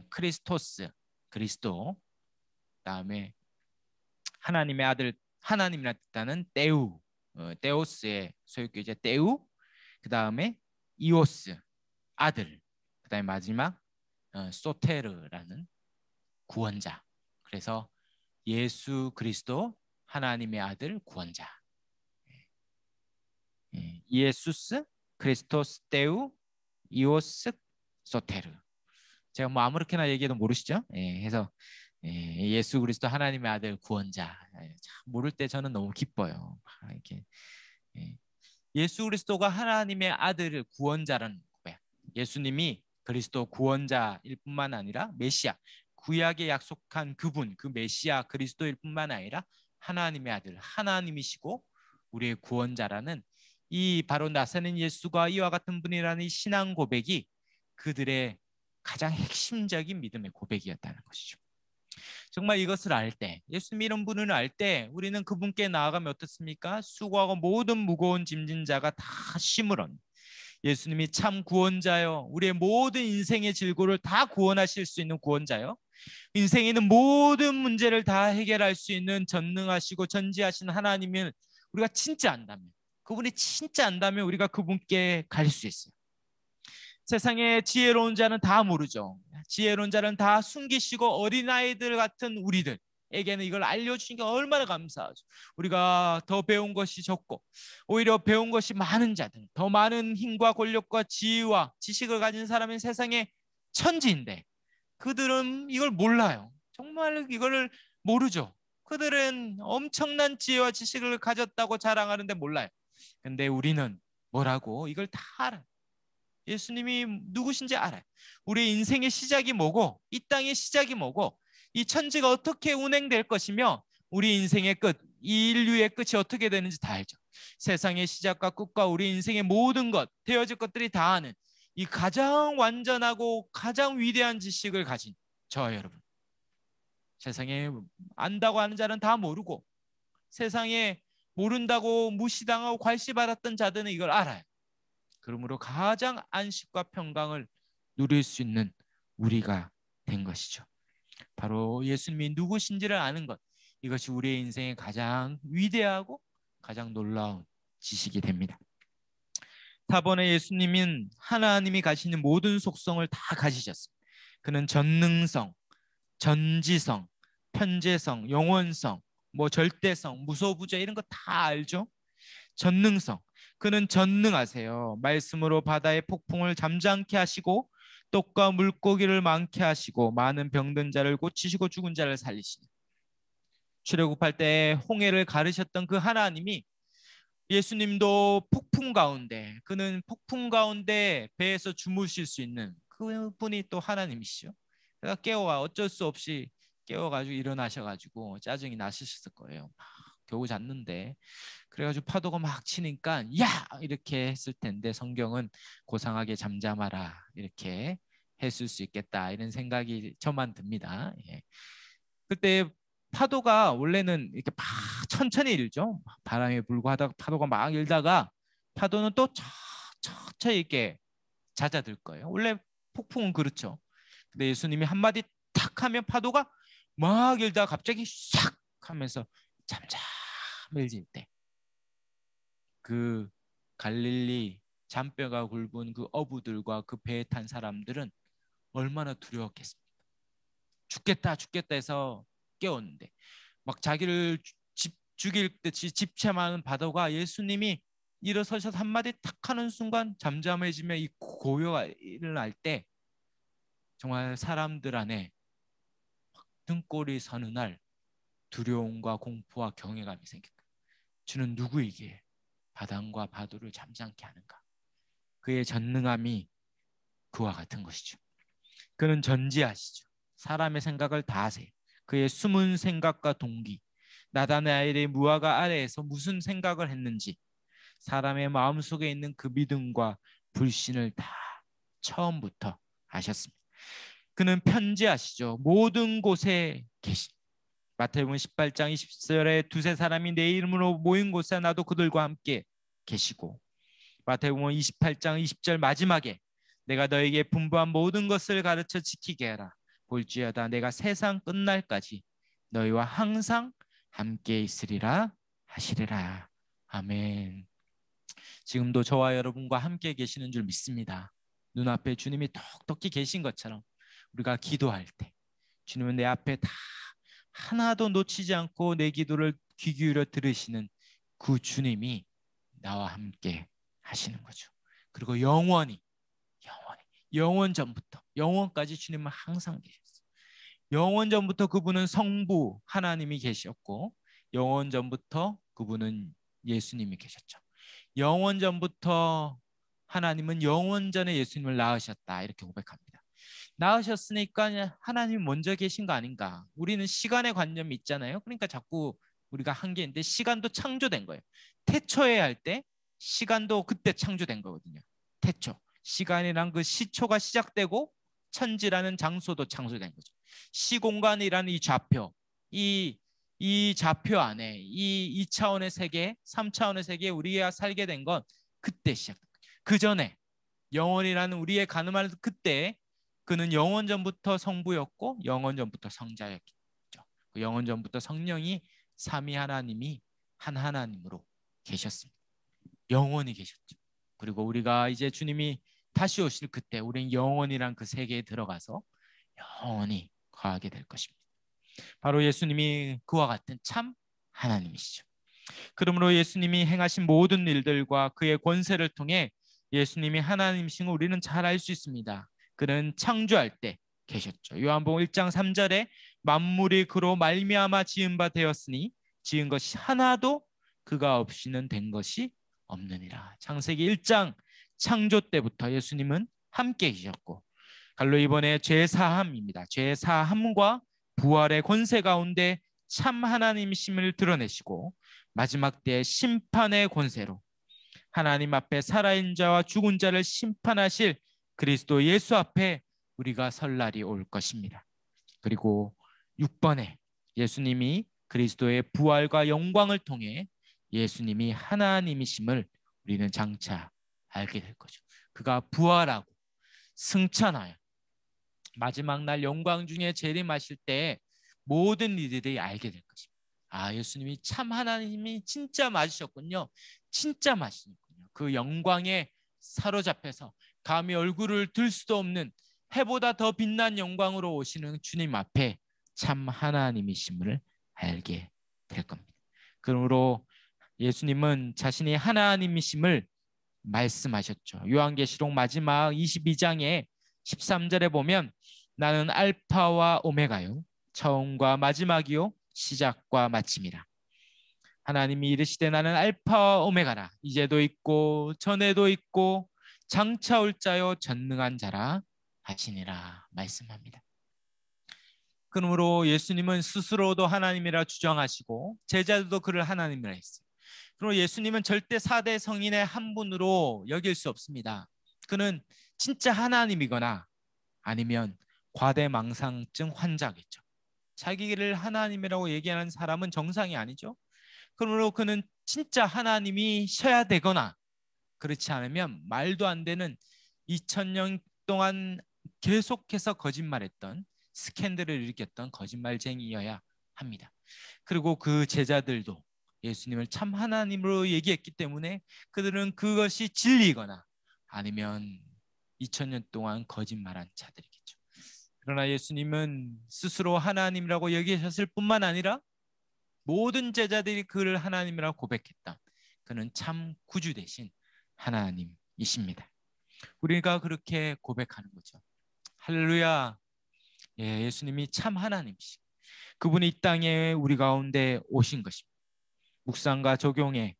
크리스토스, 그리스도. 그다음에 하나님의 아들, 하나님이라 뜻하는 데우, 데오스의 소유격이자 데우. 그다음에 이오스, 아들. 그다음에 마지막 소테르라는 구원자. 그래서 예수 그리스도 하나님의 아들 구원자. 이에수스 크리스토스 데우 이오스 소테르. 제가 뭐 아무렇게나 얘기해도 모르시죠? 해서 예수 그리스도 하나님의 아들 구원자. 참 모를 때 저는 너무 기뻐요. 이렇게 예수 그리스도가 하나님의 아들 구원자라는 고백. 예수님이 그리스도 구원자일 뿐만 아니라 메시아, 구약에 약속한 그분, 그 메시아 그리스도일 뿐만 아니라 하나님의 아들, 하나님이시고 우리의 구원자라는 이 바로 나사렛 예수가 이와 같은 분이라는 이 신앙 고백이 그들의 가장 핵심적인 믿음의 고백이었다는 것이죠. 정말 이것을 알 때, 예수님 이런 분을 알 때 우리는 그분께 나아가면 어떻습니까? 수고하고 모든 무거운 짐진 자가 다 심으론. 예수님이 참 구원자요, 우리의 모든 인생의 질고를 다 구원하실 수 있는 구원자요, 인생에 있는 모든 문제를 다 해결할 수 있는 전능하시고 전지하신 하나님을 우리가 진짜 안다면, 그분이 진짜 안다면 우리가 그분께 갈 수 있어요. 세상에 지혜로운 자는 다 모르죠. 지혜로운 자는 다 숨기시고 어린아이들 같은 우리들에게는 이걸 알려주시니까 얼마나 감사하죠. 우리가 더 배운 것이 적고 오히려 배운 것이 많은 자들, 더 많은 힘과 권력과 지혜와 지식을 가진 사람은 세상에 천지인데 그들은 이걸 몰라요. 정말 이걸 모르죠. 그들은 엄청난 지혜와 지식을 가졌다고 자랑하는데 몰라요. 근데 우리는 뭐라고? 이걸 다 알아요. 예수님이 누구신지 알아요. 우리 인생의 시작이 뭐고, 이 땅의 시작이 뭐고, 이 천지가 어떻게 운행될 것이며 우리 인생의 끝, 이 인류의 끝이 어떻게 되는지 다 알죠. 세상의 시작과 끝과 우리 인생의 모든 것, 되어질 것들이 다 아는 이 가장 완전하고 가장 위대한 지식을 가진 저와 여러분. 세상에 안다고 하는 자는 다 모르고 세상에 모른다고 무시당하고 괄시받았던 자들은 이걸 알아요. 그러므로 가장 안식과 평강을 누릴 수 있는 우리가 된 것이죠. 바로 예수님이 누구신지를 아는 것, 이것이 우리의 인생의 가장 위대하고 가장 놀라운 지식이 됩니다. 4번에 예수님은 하나님이 가시는 모든 속성을 다 가지셨습니다. 그는 전능성, 전지성, 편재성, 영원성, 뭐 절대성, 무소부재 이런 거 다 알죠? 전능성. 그는 전능하세요. 말씀으로 바다의 폭풍을 잠잠케 하시고 떡과 물고기를 많게 하시고 많은 병든 자를 고치시고 죽은 자를 살리시니. 출애굽할 때 홍해를 가르셨던 그 하나님이 예수님도 폭풍 가운데, 그는 폭풍 가운데 배에서 주무실 수 있는 그분이 또 하나님이시죠. 그래서 깨워 어쩔 수 없이 깨워가지고 일어나셔가지고 짜증이 나셨을 거예요. 겨우 잤는데 그래가지고 파도가 막 치니까 야 이렇게 했을 텐데 성경은 고상하게 잠잠하라 이렇게 했을 수 있겠다 이런 생각이 저만 듭니다. 예. 그때 파도가 원래는 이렇게 막 천천히 일죠. 바람이 불고 하다가 파도가 막 일다가 파도는 또 천천히 이렇게 잦아들 거예요. 원래 폭풍은 그렇죠. 근데 예수님이 한마디 탁 하면 파도가 막 일다가 갑자기 싹 하면서 잠잠해질 때 그 갈릴리 잔뼈가 굵은 그 어부들과 그 배에 탄 사람들은 얼마나 두려웠겠습니까? 죽겠다 죽겠다 해서 깨웠는데 막 자기를 죽일 듯이 집체하는 바다가 예수님이 일어서셔서 한마디 탁 하는 순간 잠잠해지며 이 고요가 일어날 때 정말 사람들 안에 등골이 서는 날 두려움과 공포와 경외감이 생깁니다. 주는 누구에게 바람과 파도를 잠잠케 하는가? 그의 전능함이 그와 같은 것이죠. 그는 전지하시죠. 사람의 생각을 다 아세요. 그의 숨은 생각과 동기, 나다나엘의 무화과 아래에서 무슨 생각을 했는지, 사람의 마음속에 있는 그 믿음과 불신을 다 처음부터 아셨습니다. 그는 편지하시죠. 모든 곳에 계신. 마태복음 18장 20절에 두세 사람이 내 이름으로 모인 곳에 나도 그들과 함께 계시고, 마태복음 28장 20절 마지막에 내가 너에게 분부한 모든 것을 가르쳐 지키게 하라. 볼지어다 내가 세상 끝날까지 너희와 항상 함께 있으리라 하시리라. 아멘. 지금도 저와 여러분과 함께 계시는 줄 믿습니다. 눈앞에 주님이 톡톡히 계신 것처럼 우리가 기도할 때 주님은 내 앞에 다 하나도 놓치지 않고 내 기도를 귀 기울여 들으시는 그 주님이 나와 함께 하시는 거죠. 그리고 영원히 영원 전부터 영원까지 주님은 항상 계셨어요. 영원 전부터 그분은 성부 하나님이 계셨고 영원 전부터 그분은 예수님이 계셨죠. 영원 전부터 하나님은 영원 전에 예수님을 낳으셨다 이렇게 고백합니다. 낳으셨으니까 하나님이 먼저 계신 거 아닌가? 우리는 시간의 관념이 있잖아요. 그러니까 자꾸 우리가 한 게 있는데 시간도 창조된 거예요. 태초에 할 때 시간도 그때 창조된 거거든요. 태초. 시간이란 그 시초가 시작되고 천지라는 장소도 창조된 거죠. 시공간이라는 이 좌표, 이 좌표 안에 이 2차원의 세계, 3차원의 세계에 우리가 살게 된 건 그때 시작된 거죠. 그 전에 영원이라는 우리의 가늠하는 그때 그는 영원 전부터 성부였고 영원 전부터 성자였죠. 그 영원 전부터 성령이 삼위 하나님이 한 하나님으로 계셨습니다. 영원히 계셨죠. 그리고 우리가 이제 주님이 다시 오실 그때 우리는 영원이란 그 세계에 들어가서 영원히 거하게 될 것입니다. 바로 예수님이 그와 같은 참 하나님이시죠. 그러므로 예수님이 행하신 모든 일들과 그의 권세를 통해 예수님이 하나님이신 걸 우리는 잘 알 수 있습니다. 그는 창조할 때 계셨죠. 요한복음 1장 3절에 만물이 그로 말미암아 지은 바 되었으니 지은 것이 하나도 그가 없이는 된 것이 없느니라. 창세기 1장 창조 때부터 예수님은 함께 계셨고 갈로 이번에 죄사함입니다. 죄사함과 부활의 권세 가운데 참 하나님이심을 드러내시고 마지막 때 심판의 권세로 하나님 앞에 살아있는 자와 죽은 자를 심판하실 그리스도 예수 앞에 우리가 설 날이 올 것입니다. 그리고 6번에 예수님이 그리스도의 부활과 영광을 통해 예수님이 하나님이심을 우리는 장차 알게 될 거죠. 그가 부활하고 승천하여 마지막 날 영광 중에 재림하실 때 모든 이들이 알게 될 것입니다. 아, 예수님이 참 하나님이 진짜 맞으셨군요. 진짜 맞으셨군요. 그 영광에 사로잡혀서 감히 얼굴을 들 수도 없는 해보다 더 빛난 영광으로 오시는 주님 앞에 참 하나님이심을 알게 될 겁니다. 그러므로 예수님은 자신이 하나님이심을 말씀하셨죠. 요한계시록 마지막 22장에 13절에 보면 나는 알파와 오메가요 처음과 마지막이요 시작과 마침이라. 하나님이 이르시되 나는 알파와 오메가라. 이제도 있고 전에도 있고 장차 올 자요 전능한 자라 하시니라 말씀합니다. 그러므로 예수님은 스스로도 하나님이라 주장하시고 제자들도 그를 하나님이라 했어요. 그리고 예수님은 절대 4대 성인의 한 분으로 여길 수 없습니다. 그는 진짜 하나님이거나 아니면 과대망상증 환자겠죠. 자기를 하나님이라고 얘기하는 사람은 정상이 아니죠. 그러므로 그는 진짜 하나님이셔야 되거나 그렇지 않으면 말도 안 되는 2000년 동안 계속해서 거짓말했던 스캔들을 일으켰던 거짓말쟁이여야 합니다. 그리고 그 제자들도 예수님을 참 하나님으로 얘기했기 때문에 그들은 그것이 진리거나 아니면 2000년 동안 거짓말한 자들이겠죠. 그러나 예수님은 스스로 하나님이라고 여기셨을 뿐만 아니라 모든 제자들이 그를 하나님이라고 고백했다. 그는 참 구주 되신 하나님이십니다. 우리가 그렇게 고백하는 거죠. 할렐루야. 예, 예수님이 참 하나님이시고 그분이 이 땅에 우리 가운데 오신 것입니다. 묵상과 적용에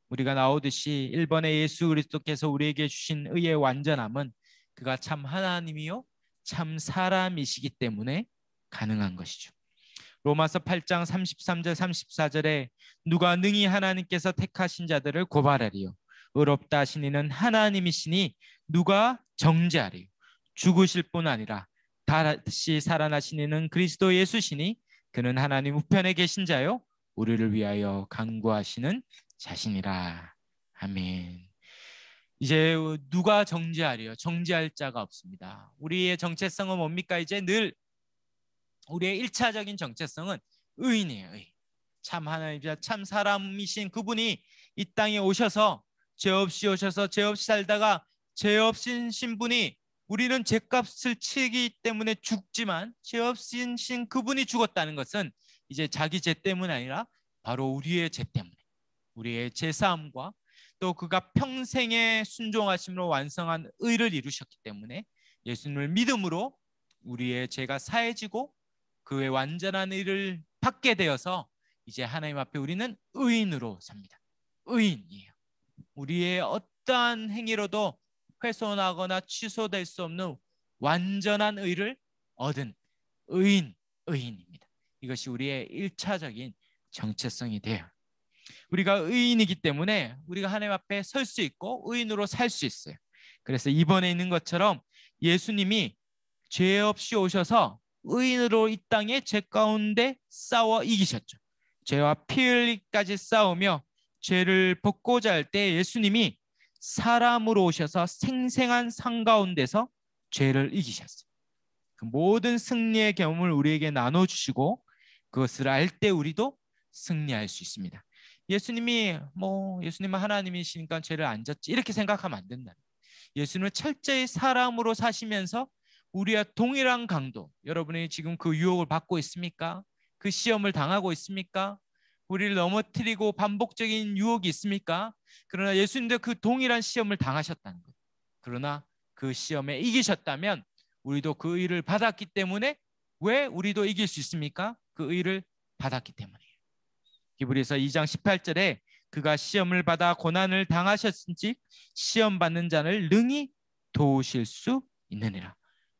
우리가 나오듯이 1번에 예수 그리스도께서 우리에게 주신 의의 완전함은 그가 참 하나님이요 참 사람이시기 때문에 가능한 것이죠. 로마서 8장 33절 34절에 누가 능히 하나님께서 택하신 자들을 고발하리요 의롭다 하신 이는 하나님이시니 누가 정죄하리요 죽으실 뿐 아니라 다시 살아나신 이는 그리스도 예수시니 그는 하나님 우편에 계신 자요 우리를 위하여 간구하시는 자신이라. 아멘. 이제 누가 정죄하리요? 정죄할 자가 없습니다. 우리의 정체성은 뭡니까? 이제 늘 우리의 1차적인 정체성은 의인이에요. 의인. 참 하나님이자 참 사람이신 그분이 이 땅에 오셔서 죄 없이 오셔서 죄 없이 살다가 죄 없인 신분이 우리는 죄값을 치기 때문에 죽지만 죄 없인 신 그분이 죽었다는 것은 이제 자기 죄 때문이 아니라 바로 우리의 죄 때문에 우리의 죄사함과 또 그가 평생의 순종하심으로 완성한 의를 이루셨기 때문에 예수님을 믿음으로 우리의 죄가 사해지고 그의 완전한 의를 받게 되어서 이제 하나님 앞에 우리는 의인으로 삽니다. 의인이에요. 우리의 어떠한 행위로도 훼손하거나 취소될 수 없는 완전한 의를 얻은 의인입니다. 이것이 우리의 1차적인 정체성이 돼요. 우리가 의인이기 때문에 우리가 하나님 앞에 설 수 있고 의인으로 살 수 있어요. 그래서 이번에 있는 것처럼 예수님이 죄 없이 오셔서 의인으로 이 땅에 죄 가운데 싸워 이기셨죠. 죄와 피 흘리기까지 싸우며 죄를 벗고자 할 때 예수님이 사람으로 오셔서 생생한 상 가운데서 죄를 이기셨어요. 그 모든 승리의 경험을 우리에게 나눠주시고 그것을 알 때 우리도 승리할 수 있습니다. 예수님은 하나님이시니까 죄를 안 졌지 이렇게 생각하면 안 된다. 예수님은 철저히 사람으로 사시면서 우리와 동일한 강도, 여러분이 지금 그 유혹을 받고 있습니까? 그 시험을 당하고 있습니까? 우리를 넘어뜨리고 반복적인 유혹이 있습니까? 그러나 예수님도 그 동일한 시험을 당하셨다는 거예요. 그러나 그 시험에 이기셨다면 우리도 그 의를 받았기 때문에 왜 우리도 이길 수 있습니까? 그 의를 받았기 때문이에요. 히브리서 2장 18절에 그가 시험을 받아 고난을 당하셨은지 시험 받는 자를 능히 도우실 수 있느니라.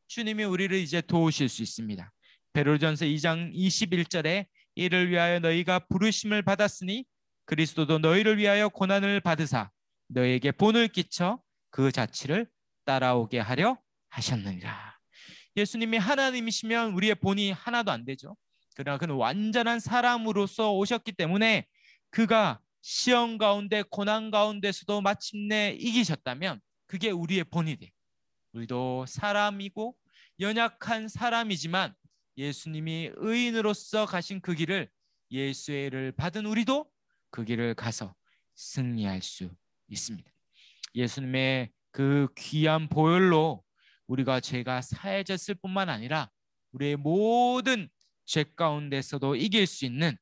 주님이 우리를 이제 도우실 수 있습니다. 베드로전서 2장 21절에 이를 위하여 너희가 부르심을 받았으니 그리스도도 너희를 위하여 고난을 받으사 너희에게 본을 끼쳐 그 자취를 따라오게 하려 하셨느니라. 예수님이 하나님이시면 우리의 본이 하나도 안 되죠. 그러나 그는 완전한 사람으로서 오셨기 때문에 그가 시험 가운데 고난 가운데서도 마침내 이기셨다면 그게 우리의 본이 돼. 우리도 사람이고 연약한 사람이지만 예수님이 의인으로서 가신 그 길을 예수의 의를 받은 우리도 그 길을 가서 승리할 수 있습니다. 예수님의 그 귀한 보혈로 우리가 죄가 사해졌을 뿐만 아니라 우리의 모든 죄 가운데서도 이길 수 있는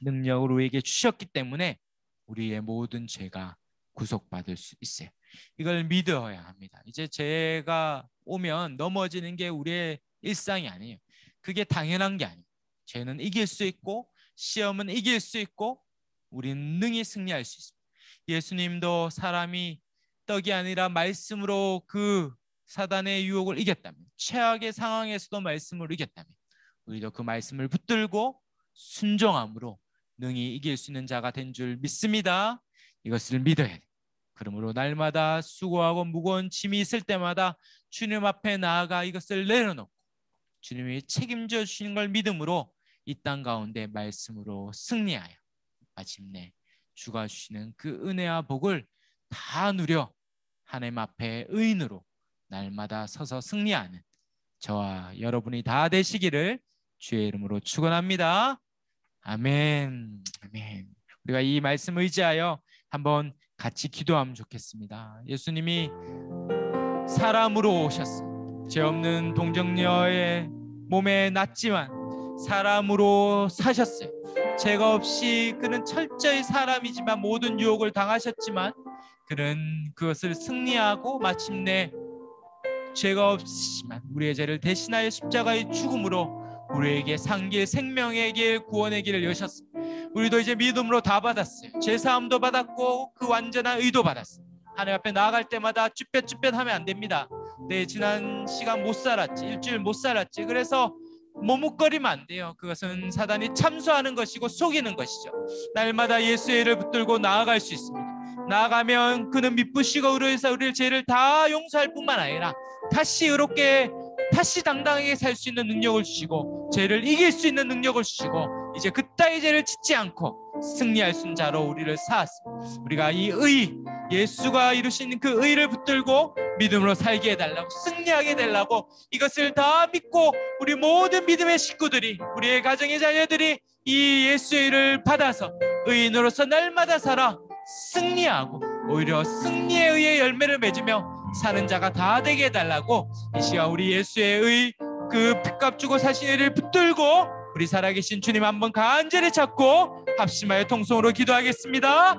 능력을 우리에게 주셨기 때문에 우리의 모든 죄가 구속받을 수 있어요. 이걸 믿어야 합니다. 이제 죄가 오면 넘어지는 게 우리의 일상이 아니에요. 그게 당연한 게 아니에요. 죄는 이길 수 있고 시험은 이길 수 있고 우리는 능히 승리할 수 있습니다. 예수님도 사람이 떡이 아니라 말씀으로 그 사단의 유혹을 이겼다면, 최악의 상황에서도 말씀으로 이겼다면 우리도 그 말씀을 붙들고 순종함으로 능히 이길 수 있는 자가 된 줄 믿습니다. 이것을 믿어야 돼요. 그러므로 날마다 수고하고 무거운 짐이 있을 때마다 주님 앞에 나아가 이것을 내려놓고 주님이 책임져 주시는 걸 믿음으로 이 땅 가운데 말씀으로 승리하여 마침내 주가 주시는 그 은혜와 복을 다 누려 하나님 앞에 의인으로 날마다 서서 승리하는 저와 여러분이 다 되시기를 주의 이름으로 축원합니다. 아멘. 아멘. 우리가 이 말씀을 의지하여 한번 같이 기도하면 좋겠습니다. 예수님이 사람으로 오셨어요. 죄 없는 동정녀의 몸에 났지만 사람으로 사셨어요. 죄가 없이 그는 철저히 사람이지만 모든 유혹을 당하셨지만 그는 그것을 승리하고 마침내 죄가 없지만 우리의 죄를 대신하여 십자가의 죽음으로 우리에게 산 길, 생명의 길, 구원의 길을 여셨습니다. 우리도 이제 믿음으로 다 받았어요. 죄사함도 받았고 그 완전한 의도 받았어요. 하나님 앞에 나아갈 때마다 쭈뼛쭈뼛 하면 안 됩니다. 내 지난 시간 못 살았지, 일주일 못 살았지, 그래서 머뭇거리면 안 돼요. 그것은 사단이 참소하는 것이고 속이는 것이죠. 날마다 예수의 이를 붙들고 나아갈 수 있습니다. 나아가면 그는 미쁘시고 의로해서 우리의 죄를 다 용서할 뿐만 아니라 다시 의롭게, 다시 당당하게 살 수 있는 능력을 주시고 죄를 이길 수 있는 능력을 주시고 이제 그따위 죄를 짓지 않고 승리할 수 있는 자로 우리를 쌓았습니다. 우리가 이 의, 예수가 이루신 그 의를 붙들고 믿음으로 살게 해달라고, 승리하게 해달라고, 이것을 다 믿고 우리 모든 믿음의 식구들이, 우리의 가정의 자녀들이 이 예수의 의를 받아서 의인으로서 날마다 살아 승리하고 오히려 승리의 의의 열매를 맺으며 사는 자가 다 되게 해달라고 이 시간 우리 예수의 의, 그 핏값 주고 사신 의를 붙들고 우리 살아계신 주님 한번 간절히 찾고 합심하여 통성으로 기도하겠습니다.